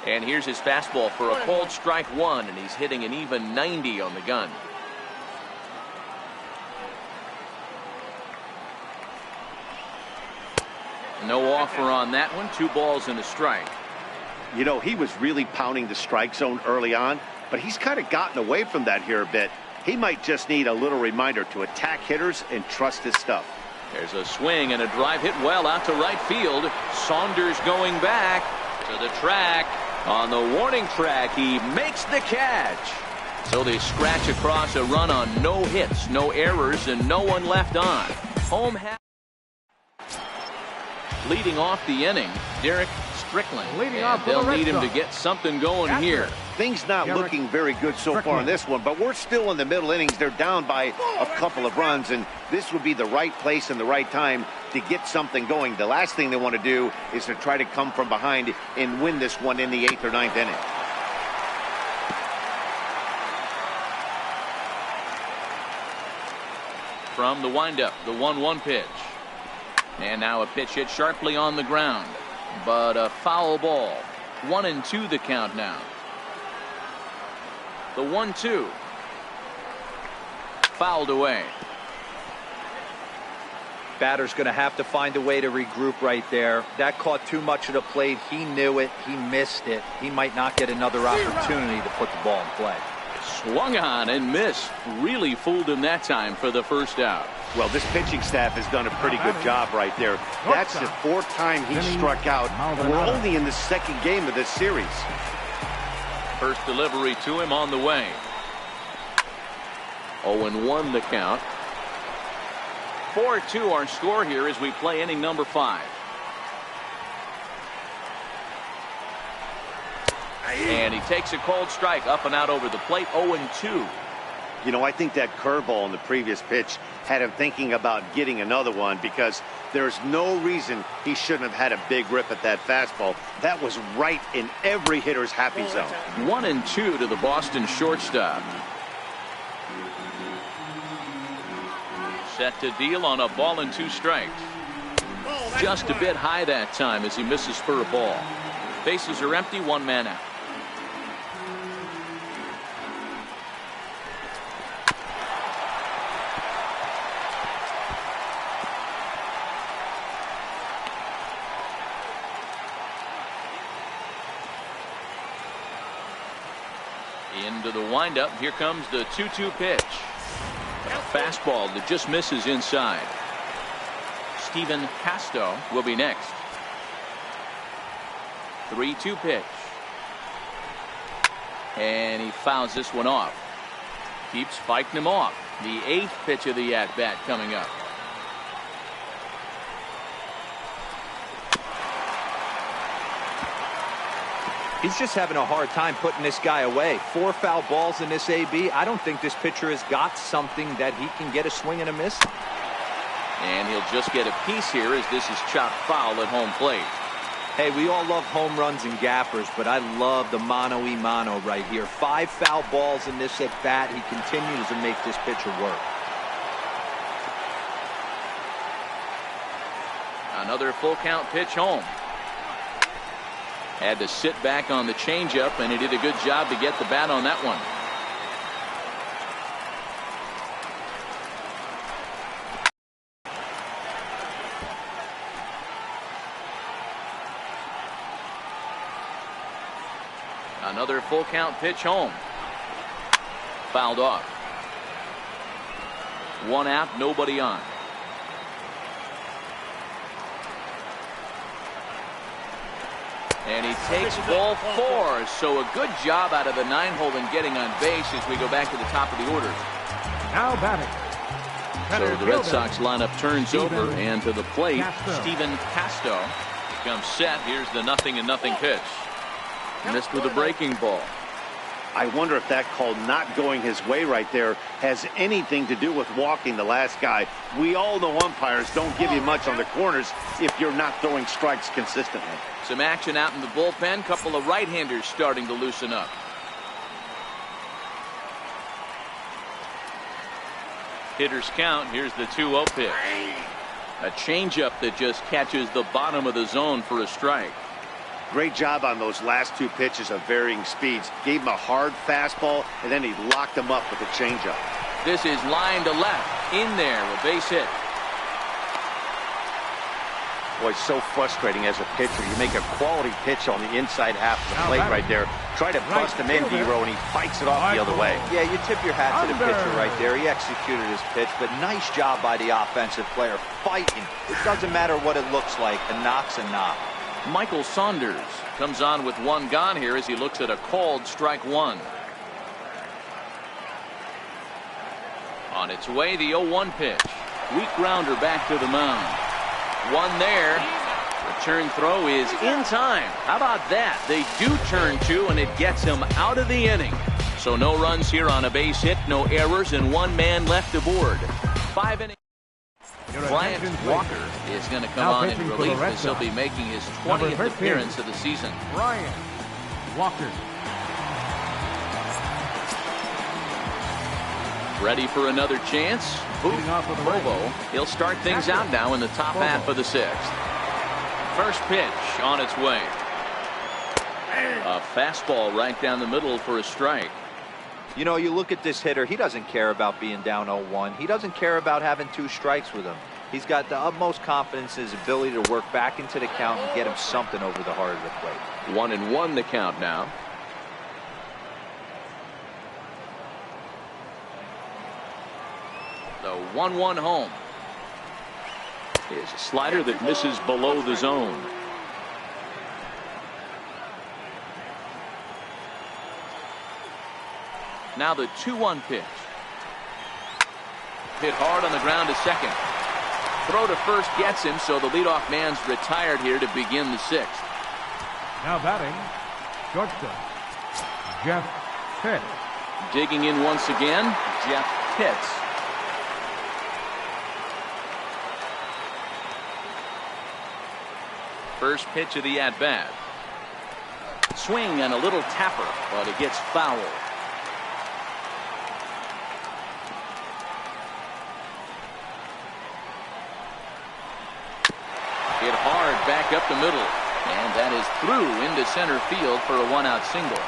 And here's his fastball for a called strike 1, and he's hitting an even 90 on the gun. No offer on that one. 2 balls and a strike. You know, he was really pounding the strike zone early on, but he's kind of gotten away from that here a bit. He might just need a little reminder to attack hitters and trust his stuff. There's a swing and a drive hit well out to right field. Saunders going back to the track. On the warning track, he makes the catch. So they scratch across a run on no hits, no errors, and no one left on. Home half. Leading off the inning, Derek Strickland. And they'll need him to get something going here. Things not looking very good so far in this one, but we're still in the middle innings. They're down by a couple of runs, and this would be the right place and the right time to get something going. The last thing they want to do is to try to come from behind and win this one in the 8th or 9th inning. From the windup, the 1-1 pitch. And now a pitch hit sharply on the ground, but a foul ball. 1-2 the count now. The 1-2. Fouled away. Batter's going to have to find a way to regroup right there. That caught too much of the plate. He knew it. He missed it. He might not get another opportunity to put the ball in play. Swung on and missed. Really fooled him that time for the first out. Well, this pitching staff has done a pretty good job right there. That's the 4th time he struck out. We're only in the 2nd game of this series. First delivery to him on the way. 0-1 the count. 4-2 our score here as we play inning number 5. And he takes a cold strike up and out over the plate. 0-2. You know, I think that curveball in the previous pitch had him thinking about getting another one, because there's no reason he shouldn't have had a big rip at that fastball. That was right in every hitter's happy zone. 1-2 to the Boston shortstop. Set to deal on a ball and 2 strikes. Just a bit high that time as he misses for a ball. Bases are empty, 1 man out. Into the windup. Here comes the 2-2 pitch. A fastball that just misses inside. Steven Casto will be next. 3-2 pitch. And he fouls this one off. Keeps fighting him off. The 8th pitch of the at-bat coming up. He's just having a hard time putting this guy away. 4 foul balls in this AB. I don't think this pitcher has got something that he can get a swing and a miss. And he'll just get a piece here as this is chopped foul at home plate. Hey, we all love home runs and gappers, but I love the mano-y-mano right here. 5 foul balls in this at bat. He continues to make this pitcher work. Another full count pitch home. Had to sit back on the changeup, and he did a good job to get the bat on that one. Another full count pitch home. Fouled off. 1 out, nobody on. And he takes ball 4. So a good job out of the 9-hole in getting on base as we go back to the top of the order. Now batting. So the Red Sox lineup turns over, and to the plate, Stephen Casto comes set. Here's the 0-0 pitch. Missed with a breaking ball. I wonder if that call not going his way right there has anything to do with walking the last guy. We all know umpires don't give you much on the corners if you're not throwing strikes consistently. Some action out in the bullpen. Couple of right-handers starting to loosen up. Hitters count. Here's the 2-0 pitch. A changeup that just catches the bottom of the zone for a strike. Great job on those last 2 pitches of varying speeds. Gave him a hard fastball, and then he locked him up with a changeup. This is line to left. In there, a base hit. Boy, it's so frustrating as a pitcher. You make a quality pitch on the inside half of the plate right there. Try to bust him in, Hero, and he fights it off the other way. Yeah, you tip your hat to the pitcher right there. He executed his pitch, but nice job by the offensive player fighting. It doesn't matter what it looks like. A knock's a knock. Michael Saunders comes on with 1 gone here as he looks at a called strike 1. On its way, the 0-1 pitch. Weak grounder back to the mound. 1 there. Return throw is in time. How about that? They do turn 2, and it gets him out of the inning. So no runs here on a base hit, no errors, and 1 man left aboard. 5 innings. Bryant Walker is going to come on in relief as he'll be making his 20th appearance of the season. Bryant Walker. Ready for another chance? Bobo. He'll start things out now in the top half of the 6th. First pitch on its way. A fastball right down the middle for a strike. You know, you look at this hitter, he doesn't care about being down 0-1. He doesn't care about having 2 strikes with him. He's got the utmost confidence in his ability to work back into the count and get him something over the heart of the plate. 1-1 the count now. The 1-1 home. Is a slider that misses below the zone. Now the 2-1 pitch. Hit hard on the ground to second. Throw to first gets him, so the leadoff man's retired here to begin the 6th. Now batting, shortstop, Jeff Pitt. Digging in once again, Jeff Pitts. First pitch of the at-bat. Swing and a little tapper, but it gets foul. Hit hard back up the middle, and that is through into center field for a 1-out single.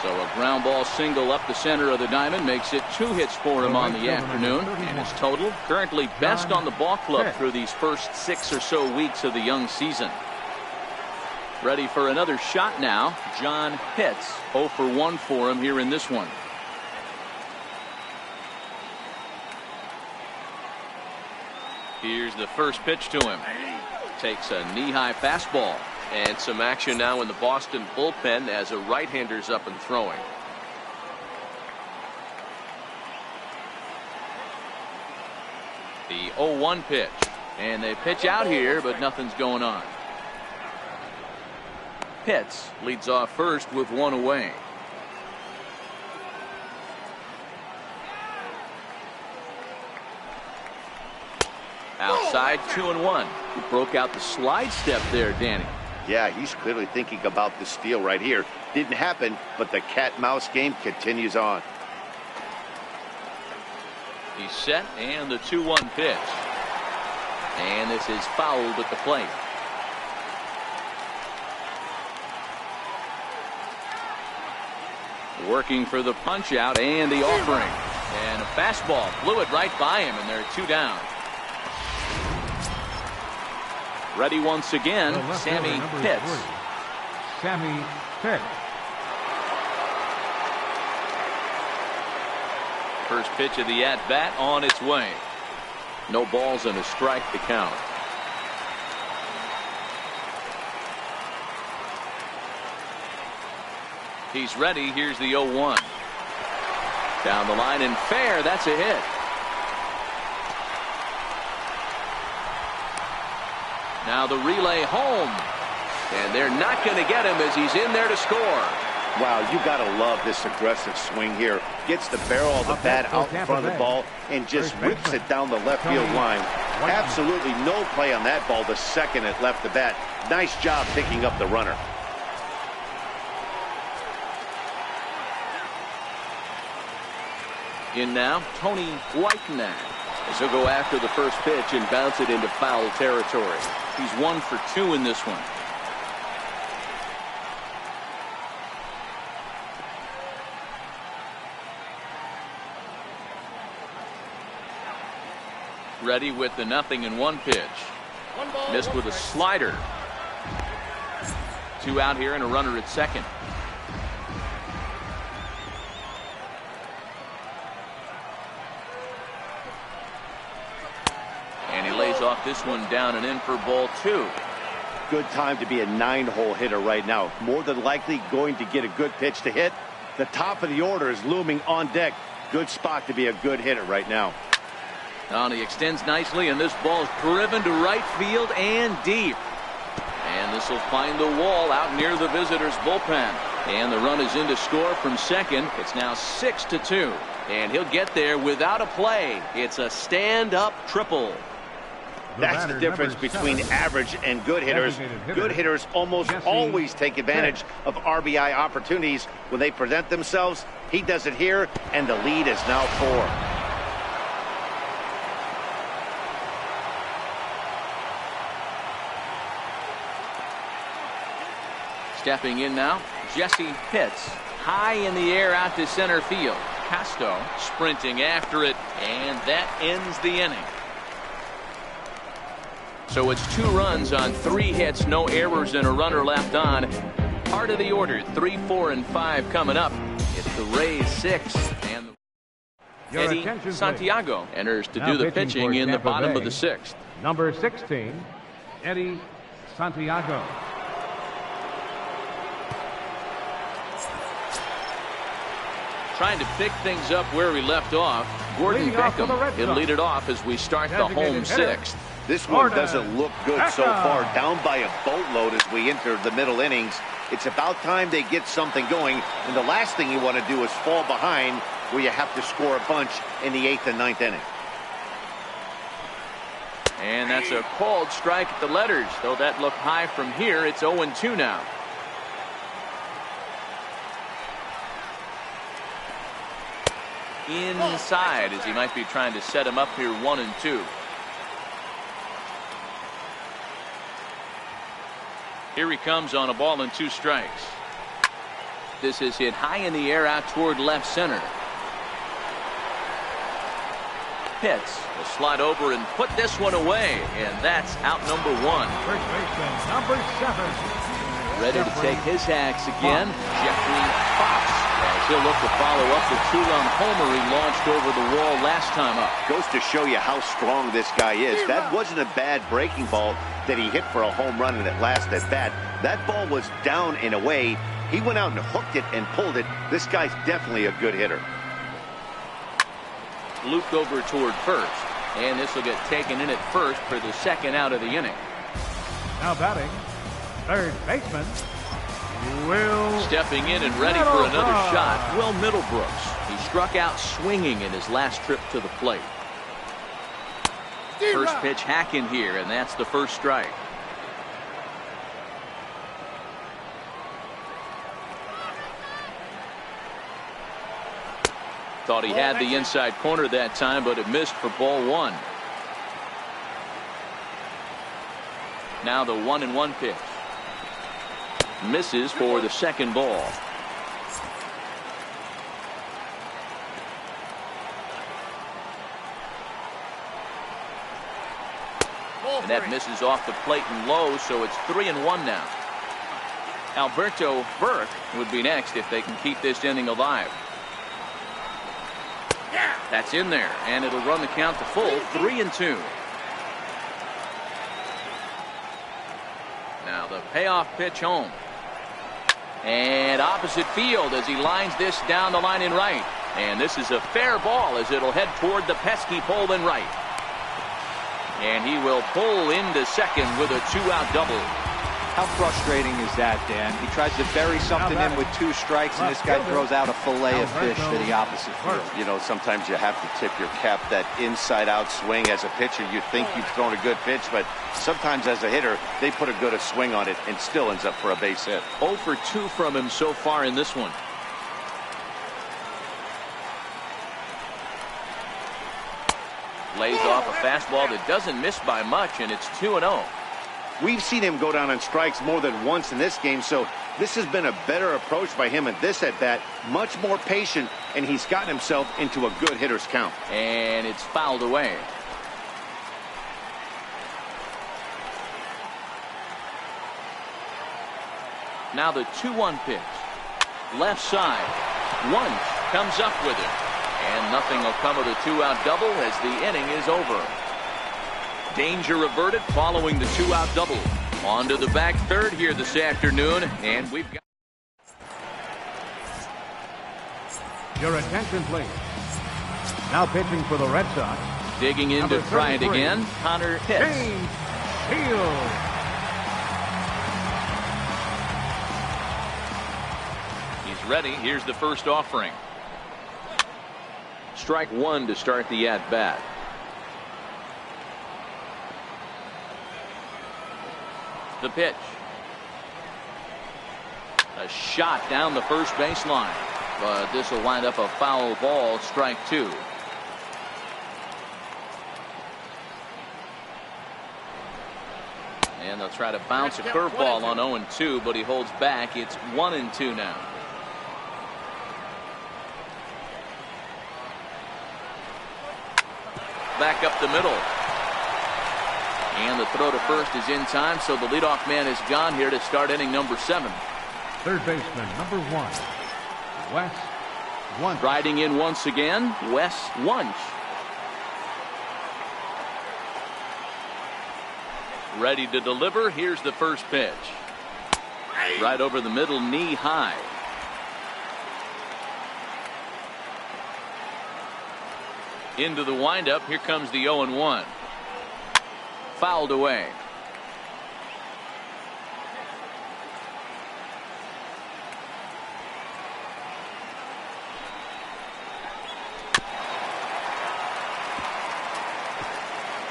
So a ground ball single up the center of the diamond makes it 2 hits for him on the afternoon, and his total currently best on the ball club through these first 6 or so weeks of the young season. Ready for another shot now. John Pitts, 0 for 1 for him here in this one. Here's the first pitch to him. Takes a knee-high fastball. And some action now in the Boston bullpen as a right-hander's up and throwing. The 0-1 pitch. And they pitch out here, but nothing's going on. Pitts leads off first with 1 away. Outside 2-1. He broke out the slide step there, Danny. Yeah, he's clearly thinking about the steal right here. Didn't happen, but the cat-mouse game continues on. He's set, and the 2-1 pitch. And this is fouled at the plate. Working for the punch out and the offering. And a fastball blew it right by him, and they're 2 down. Ready once again, Sammy Pitts. Sammy Pitts. First pitch of the at-bat on its way. No balls and a strike to count. He's ready. Here's the 0-1. Down the line and fair. That's a hit. Now the relay home. And they're not going to get him as he's in there to score. Wow, you got to love this aggressive swing here. Gets the barrel of the bat out in front of the ball and just rips it down the left field line. Absolutely no play on that ball the second it left the bat. Nice job picking up the runner. In now, Tony Whitenack, as he'll go after the first pitch and bounce it into foul territory. He's 1 for 2 in this one. Ready with the 0-1 pitch. Missed with a slider. 2 out here and a runner at second. And he lays off this one down and in for ball 2. Good time to be a 9-hole hitter right now. More than likely going to get a good pitch to hit. The top of the order is looming on deck. Good spot to be a good hitter right now. And he extends nicely, and this ball is driven to right field and deep. And this will find the wall out near the visitors' bullpen. And the run is in to score from second. It's now 6-2. And he'll get there without a play. It's a stand-up triple. That's the difference between average and good hitters. Good hitters almost always take advantage of RBI opportunities when they present themselves. He does it here, and the lead is now 4. Stepping in now, Jesse Pitts. High in the air out to center field. Casto sprinting after it, and that ends the inning. So it's 2 runs on 3 hits, no errors, and a runner left on. Part of the order, 3, 4, and 5 coming up. It's the Rays 6, and Eddie Santiago enters to do the pitching in the bottom of the 6th. Number 16, Eddie Santiago. Trying to pick things up where we left off. Gordon Beckham, he'll lead it off as we start the home 6th. This one doesn't look good so far. Down by a boatload as we enter the middle innings. It's about time they get something going. And the last thing you want to do is fall behind where you have to score a bunch in the 8th and 9th inning. And that's a called strike at the letters. Though that looked high from here, it's 0-2 now. Inside as he might be trying to set him up here 1-2. Here he comes on a ball and 2 strikes. This is hit high in the air out toward left center. Pitts will slide over and put this one away, and that's out number 1. First baseman, number 7. Ready to take his hacks again, Jeffrey Fox. As he'll look to follow up the 2-run homer he launched over the wall last time up. Goes to show you how strong this guy is. That wasn't a bad breaking ball that he hit for a home run in it last at bat. That ball was down and away. He went out and hooked it and pulled it. This guy's definitely a good hitter. Looped over toward first, and this will get taken in at first for the 2nd out of the inning. Now batting, third baseman, Will. Stepping in and ready for another shot, Will Middlebrooks. He struck out swinging in his last trip to the plate. First pitch hack in here, and that's the first strike. Thought he had the inside corner that time, but it missed for ball 1. Now the 1-1 pitch. Misses for the 2nd ball. And that misses off the plate and low, so it's 3-1 now. Alberto Burke would be next if they can keep this inning alive. That's in there, and it'll run the count to full, 3-2. Now the payoff pitch home. And opposite field as he lines this down the line in right. And this is a fair ball as it'll head toward the pesky pole in right. And he will pull into second with a 2-out double. How frustrating is that, Dan? He tries to bury something in with 2 strikes, and this guy throws out a fillet of fish to the opposite field. You know, sometimes you have to tip your cap. That inside-out swing as a pitcher, you think you've thrown a good pitch, but sometimes as a hitter, they put a good swing on it and still ends up for a base hit. 0 for 2 from him so far in this one. Lays off a fastball that doesn't miss by much, and it's 2-0. We've seen him go down on strikes more than once in this game, so this has been a better approach by him at this at-bat. Much more patient, and he's gotten himself into a good hitter's count. And it's fouled away. Now the 2-1 pitch. Left side. Wunsch comes up with it. And nothing will come of the 2-out double as the inning is over. Danger averted following the 2-out double. On to the back third here this afternoon, and we've got... Your attention, please. Now pitching for the Red Sox. Digging in to try it again, Connor Pitts. James Field. He's ready. Here's the first offering. Strike 1 to start the at-bat. The pitch. A shot down the first baseline. But this will wind up a foul ball, strike 2. And they'll try to bounce a curveball on 0-2, but he holds back. It's 1-2 now. Back up the middle. And the throw to first is in time, so the leadoff man is gone here to start inning number 7. Third baseman, number 1, Wes Wunsch. Riding in once again, Wes Wunsch. Ready to deliver. Here's the first pitch. Right over the middle, knee high. Into the windup. Here comes the 0-1. Fouled away.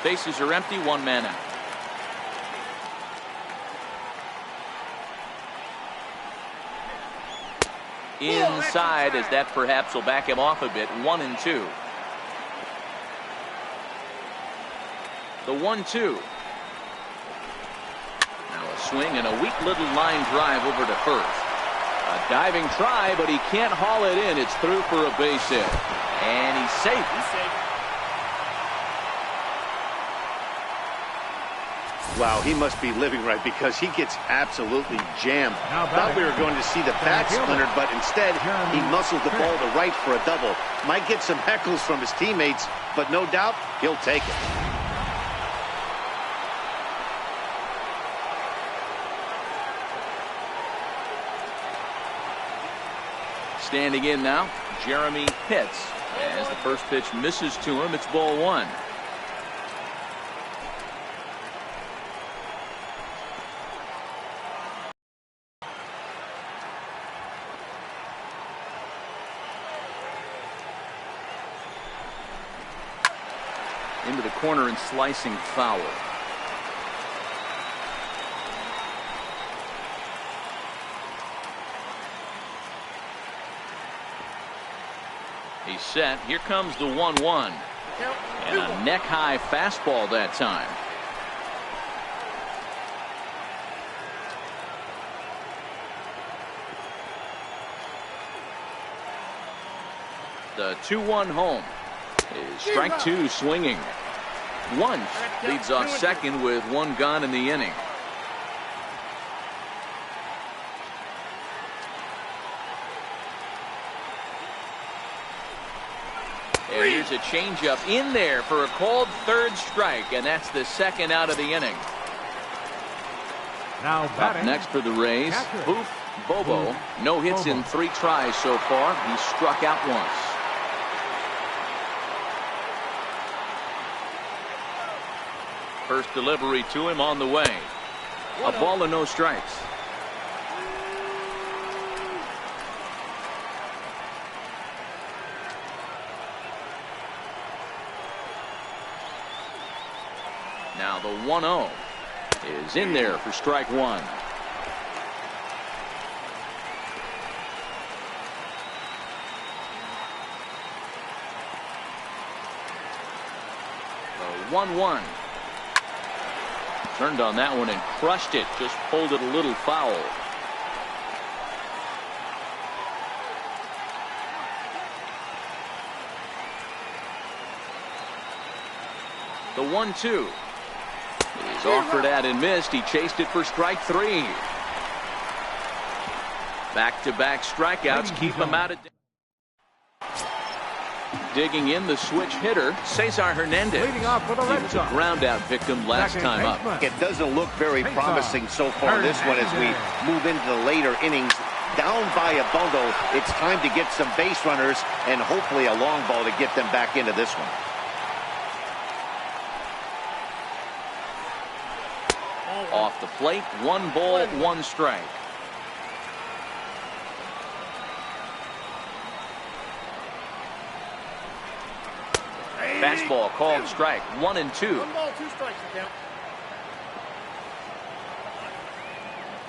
Bases are empty, 1 man out. Inside, as that perhaps will back him off a bit. 1-2. The 1-2. Now a swing and a weak little line drive over to first. A diving try, but he can't haul it in. It's through for a base hit. And he's safe. Wow, he must be living right because he gets absolutely jammed. Thought we were going to see the bat splintered, but instead he muscled the ball to right for a double. Might get some heckles from his teammates, but no doubt he'll take it. Standing in now, Jeremy Pitts. As the first pitch misses to him, it's ball 1. Into the corner and slicing foul. He's set. Here comes the 1-1. And a neck-high fastball that time. The 2-1 home is strike 2 swinging. Wunsch leads off second with 1 gone in the inning. And here's a changeup in there for a called third strike, and that's the 2nd out of the inning. Now Up next for the Rays, Boof Bobo, no hits in 3 tries so far. He struck out once. First delivery to him on the way. A ball and no strikes. Now the 1-0 is in there for strike 1. The 1-1. Turned on that one and crushed it. Just pulled it a little foul. The 1-2 is offered at and missed. He chased it for strike 3. Back-to-back strikeouts keep him out of. Digging in the switch hitter, Cesar Hernandez. Leading off for the Red Sox. He was a ground-out victim last time up. It doesn't look very promising so far this one as we move into the later innings. Down by a bundle, it's time to get some base runners and hopefully a long ball to get them back into this one. Off the plate, 1 ball, 1 strike. Fastball called strike. 1-2. 1 ball, 2 strikes to count.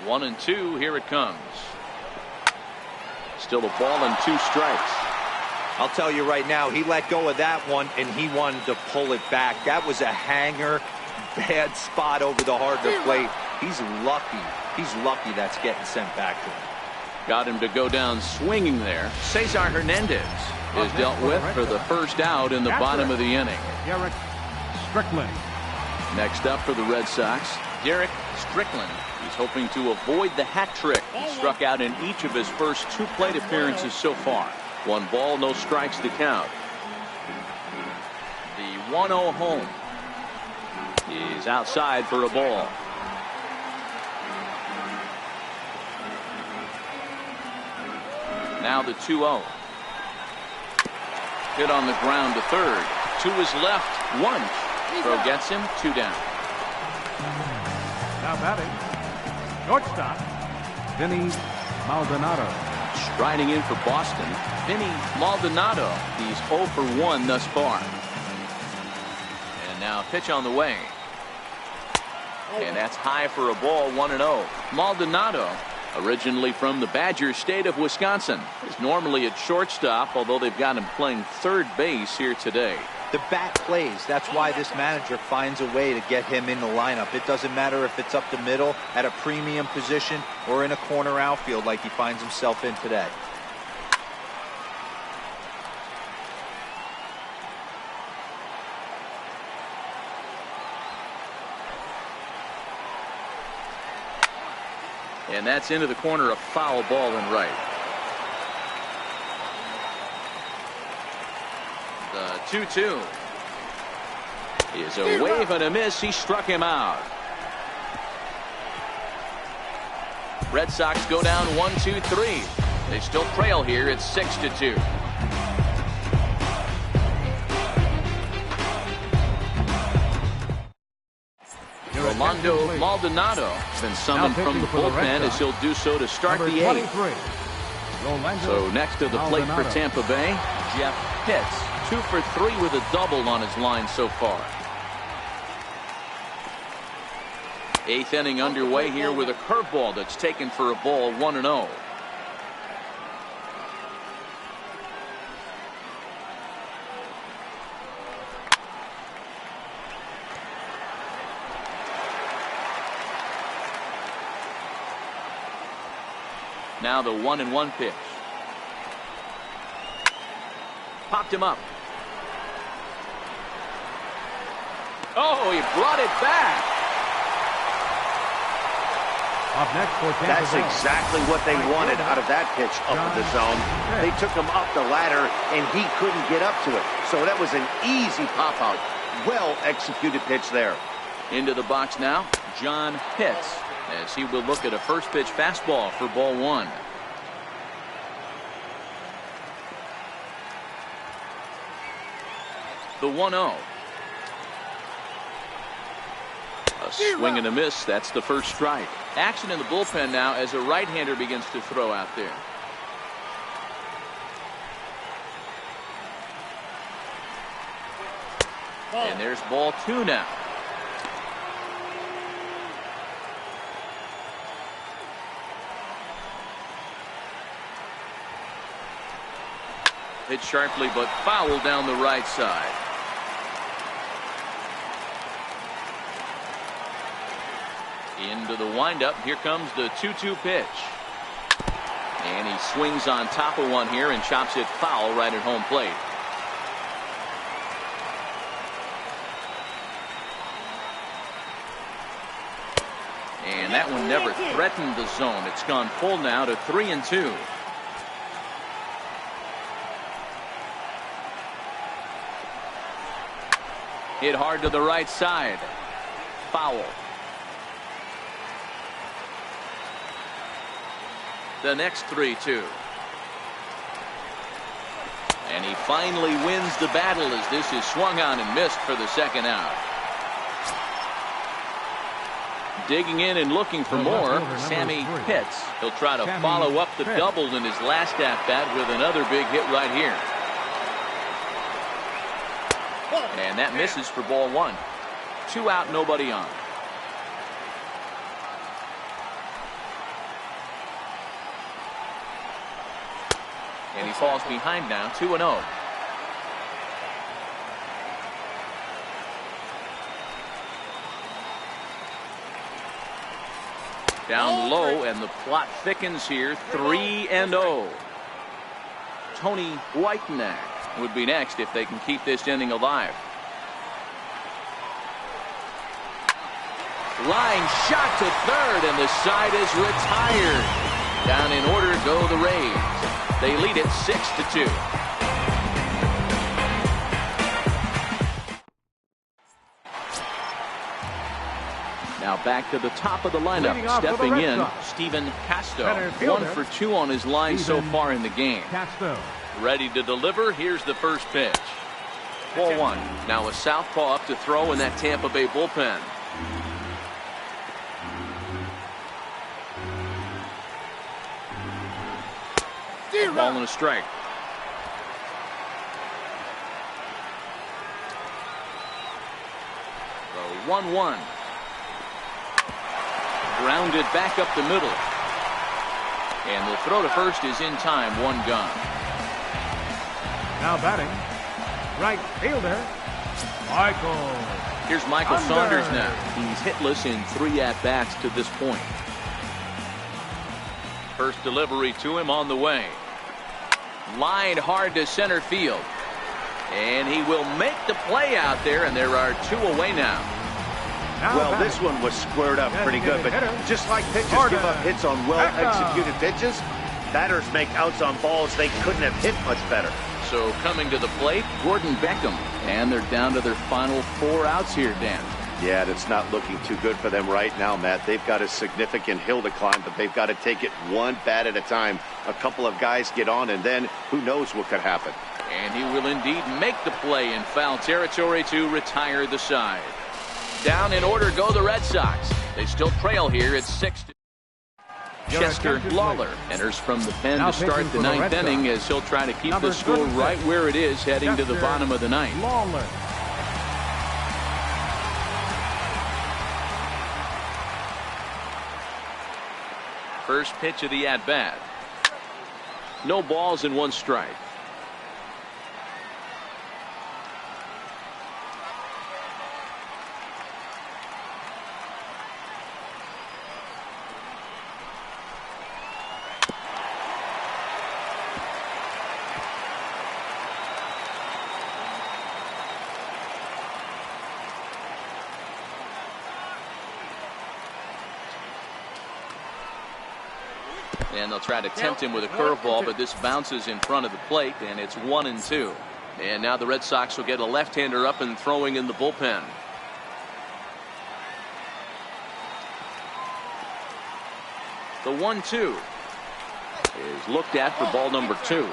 1-2. Here it comes. Still a ball and 2 strikes. I'll tell you right now, he let go of that one and he wanted to pull it back. That was a hanger. Bad spot over the hard to plate. He's lucky. He's lucky that's getting sent back to him. Got him to go down swinging there. Cesar Hernandez is dealt with for the first out in the bottom of the inning. Derek Strickland. Next up for the Red Sox, Derek Strickland. He's hoping to avoid the hat trick. He struck out in each of his first 2 plate appearances so far. 1 ball, no strikes to count. The 1-0 home. He's outside for a ball. Now the 2-0. Hit on the ground to third. 2 is left. 1. Throw gets him. 2 down. Now batting, shortstop, Vinny Maldonado. Striding in for Boston, Vinny Maldonado. He's 0 for 1 thus far. And now pitch on the way. And that's high for a ball. 1-0. Maldonado, originally from the Badger State of Wisconsin, is normally at shortstop, although they've got him playing third base here today. The bat plays. That's why this manager finds a way to get him in the lineup. It doesn't matter if it's up the middle at a premium position or in a corner outfield like he finds himself in today. And that's into the corner, a foul ball and right. The 2-2 is a wave and a miss. He struck him out. Red Sox go down 1-2-3. They still trail here. It's 6-2. Rolando Maldonado has been summoned from the bullpen as he'll do so to start the 8th. So next to the plate for Tampa Bay, Jeff Pitts, 2 for 3 with a double on his line so far. 8th inning underway here with a curveball that's taken for a ball. 1-0. Now the 1-1 pitch. Popped him up. Oh, he brought it back. Up next for Tampa That's Bay. exactly what they wanted out of that pitch up in the zone. They took him up the ladder, and he couldn't get up to it. So that was an easy pop-out. Well-executed pitch there. Into the box now, John Pitts. as he will look at a first pitch fastball for ball one. The 1-0. A swing and a miss. That's the first strike. Action in the bullpen now as a right-hander begins to throw out there. And there's ball two now. Hit sharply but foul down the right side. Into the windup. Here comes the 2-2 pitch. And he swings on top of one here and chops it foul right at home plate. And that one never threatened the zone. It's gone full now to 3-2. Hit hard to the right side. Foul. The next 3-2. And he finally wins the battle as this is swung on and missed for the second out. Digging in and looking for more, Sammy Pitts. He'll try to follow up the double in his last at-bat with another big hit right here. And that misses for ball one. 2 out, nobody on. And he falls behind now, 2-0. Down low, and the plot thickens here, 3-0. Tony Whitenack would be next if they can keep this inning alive. Line shot to third, and the side is retired. Down in order go the Rays. They lead it 6-2. Now back to the top of the lineup. Stepping in, Stephen Casto. 1 for 2 on his line so far in the game. Ready to deliver. Here's the first pitch. Ball one. Now a southpaw up to throw in that Tampa Bay bullpen. A ball and a strike. The 1-1. Grounded back up the middle. And the throw to first is in time. 1 gone. Now batting, right fielder, Michael. Here's Michael Saunders now. He's hitless in 3 at-bats to this point. First delivery to him on the way. Lined hard to center field. And he will make the play out there, and there are 2 away now. Well, this one was squared up pretty good, but just like pitchers give up hits on well-executed pitches, batters make outs on balls they couldn't have hit much better. So coming to the plate, Gordon Beckham. And they're down to their final 4 outs here, Dan. Yeah, and it's not looking too good for them right now, Matt. They've got a significant hill to climb, but they've got to take it one bat at a time. A couple of guys get on, and then who knows what could happen. And he will indeed make the play in foul territory to retire the side. Down in order go the Red Sox. They still trail here at 6. Chester Lawler enters from the pen to start the 9th inning as he'll try to keep the score right where it is heading to the bottom of the 9th. Lawler. First pitch of the at-bat. No balls and 1 strike. And they'll try to tempt him with a curveball, but this bounces in front of the plate, and it's 1-2. And now the Red Sox will get a left-hander up and throwing in the bullpen. The 1-2 is looked at for ball number 2.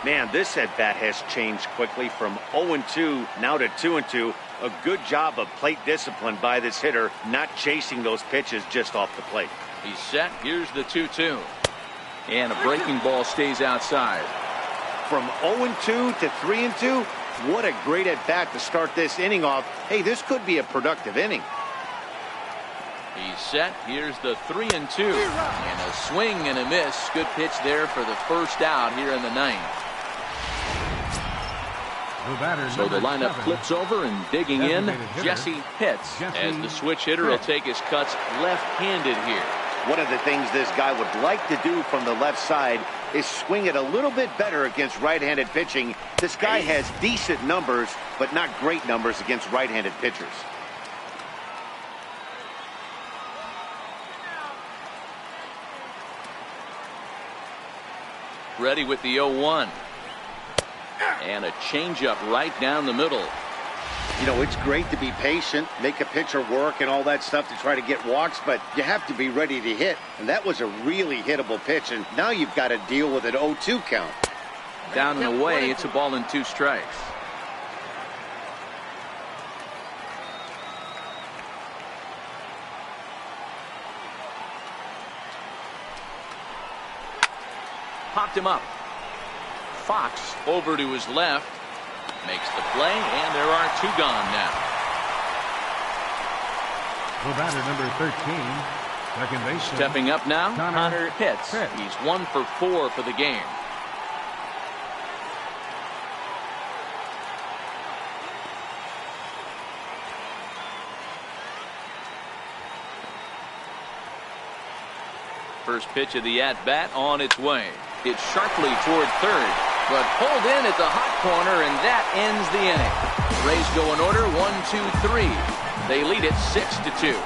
Man, this at bat has changed quickly from 0-2 now to 2-2. A good job of plate discipline by this hitter, not chasing those pitches just off the plate. He's set. Here's the 2-2. And a breaking ball stays outside. From 0-2 to 3-2, what a great at bat to start this inning off. Hey, this could be a productive inning. He's set. Here's the 3-2. And a swing and a miss. Good pitch there for the first out here in the 9th. So the lineup flips over, and digging in, Jesse Pitts as the switch hitter. Will take his cuts left-handed here. One of the things this guy would like to do from the left side is swing it a little bit better against right-handed pitching. This guy has decent numbers, but not great numbers against right-handed pitchers. Ready with the 0-1. And a changeup right down the middle. You know, it's great to be patient, make a pitcher work and all that stuff to try to get walks, but you have to be ready to hit. And that was a really hittable pitch, and now you've got to deal with an 0-2 count. Down and away, it's a ball and 2 strikes. Popped him up. Fox over to his left. Makes the play, and there are 2 gone now. The batter, number 13, second baseman. Stepping up now, Connor Pitts. He's 1 for 4 for the game. First pitch of the at-bat on its way. It's sharply toward third, but pulled in at the hot corner, and that ends the inning. Rays go in order, 1-2-3. They lead it 6-2.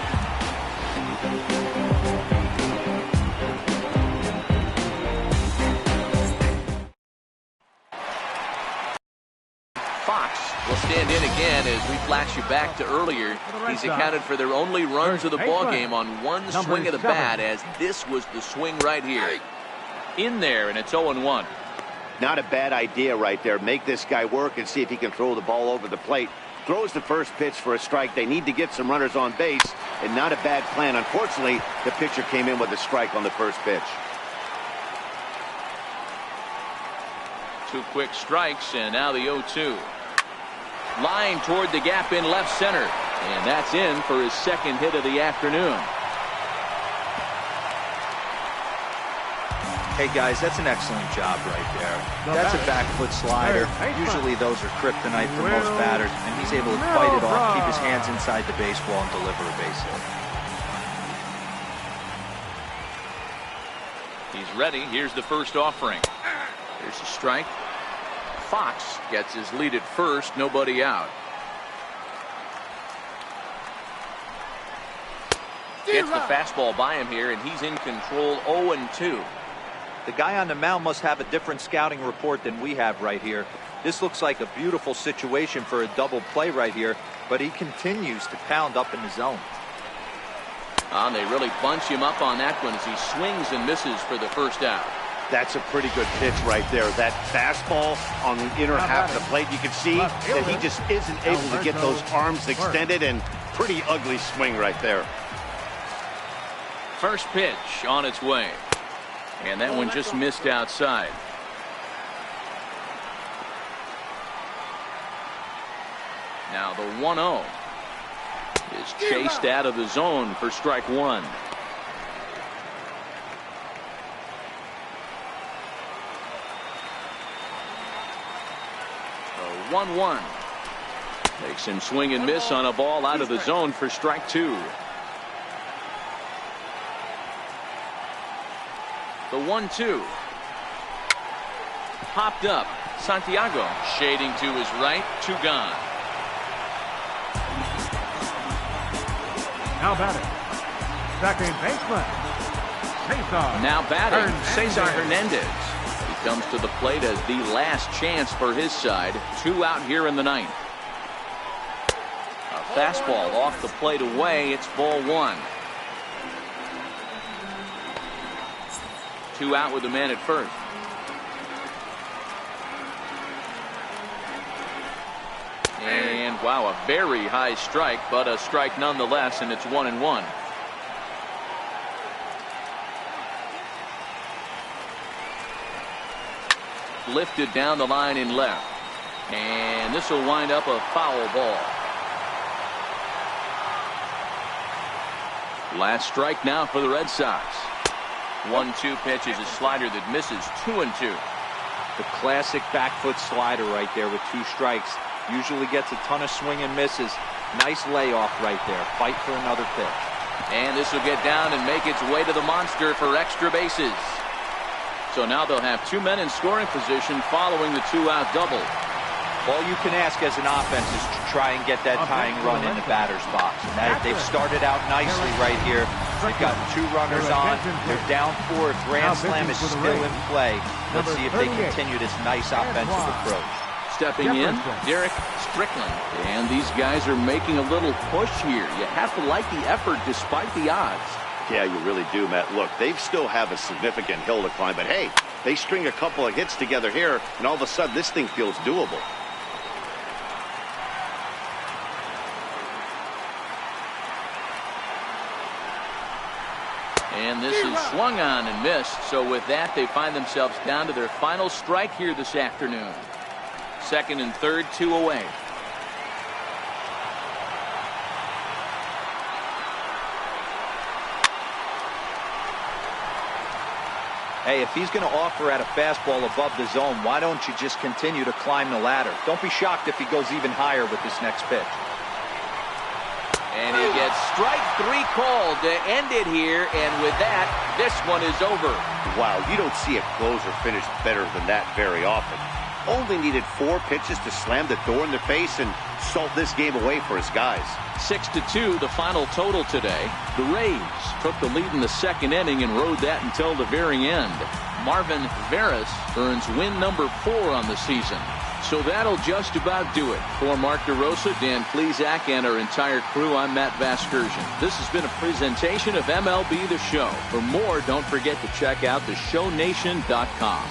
Fox will stand in again as we flash you back to earlier. He's accounted for their only runs of the ball game on one swing of the bat, as this was the swing right here. In there, and it's 0-1. Not a bad idea right there. Make this guy work and see if he can throw the ball over the plate. Throws the first pitch for a strike. They need to get some runners on base, and not a bad plan. Unfortunately, the pitcher came in with a strike on the first pitch. 2 quick strikes, and now the 0-2. Line toward the gap in left center, and that's in for his second hit of the afternoon. Hey guys, that's an excellent job right there. That's a back foot slider. Usually those are kryptonite for most batters, and he's able to fight it off, keep his hands inside the baseball, and deliver a base hit. He's ready. Here's the first offering. Here's a strike. Fox gets his lead at first, nobody out. Gets the fastball by him here, and he's in control. 0-2. The guy on the mound must have a different scouting report than we have right here. This looks like a beautiful situation for a double play right here, but he continues to pound up in the zone. They really bunch him up on that one as he swings and misses for the first out. That's a pretty good pitch right there. That fastball on the inner half of the plate, you can see that he just isn't able to get those arms extended, and pretty ugly swing right there. First pitch on its way. And that one just missed outside. Now the 1-0 is chased out of the zone for strike 1. The 1-1 makes him swing and miss on a ball out of the zone for strike 2. The 1-2. Popped up. Santiago shading to his right. 2 gone. Now batting, second baseman, Cesar. Now batting, Hernandez. Cesar Hernandez. He comes to the plate as the last chance for his side. 2 out here in the 9th. A fastball off the plate away. It's ball 1. 2 out with the man at first. And wow, a very high strike, but a strike nonetheless, and it's 1-1. Lifted down the line in left, and this will wind up a foul ball. Last strike now for the Red Sox. 1-2 pitch is a slider that misses. 2-2. The classic back foot slider right there with 2 strikes. Usually gets a ton of swing and misses. Nice layoff right there. Fight for another pitch. And this will get down and make its way to the monster for extra bases. So now they'll have 2 men in scoring position following the 2-out double. All you can ask as an offense is to try and get that tying run in the batter's box. And they've started out nicely right here. They've gotten 2 runners on. They're down 4. Grand slam is still in play. Let's see if they continue this nice offensive approach. Stepping in, Derek Strickland. And these guys are making a little push here. You have to like the effort despite the odds. Yeah, you really do, Matt. Look, they still have a significant hill to climb, but hey, they string a couple of hits together here, and all of a sudden this thing feels doable. And this is swung on and missed. So with that, they find themselves down to their final strike here this afternoon. Second and third, 2 away. Hey, if he's going to offer at a fastball above the zone, why don't you just continue to climb the ladder? Don't be shocked if he goes even higher with this next pitch. And he gets strike 3 called to end it here, and with that, this one is over. Wow, you don't see a closer finish better than that very often. Only needed 4 pitches to slam the door in their face and salt this game away for his guys. 6-2, the final total today. The Rays took the lead in the second inning and rode that until the very end. Marvin Veras earns win number 4 on the season. So that'll just about do it. For Mark DeRosa, Dan Plesac, and our entire crew, I'm Matt Vasgersian. This has been a presentation of MLB The Show. For more, don't forget to check out theshownation.com.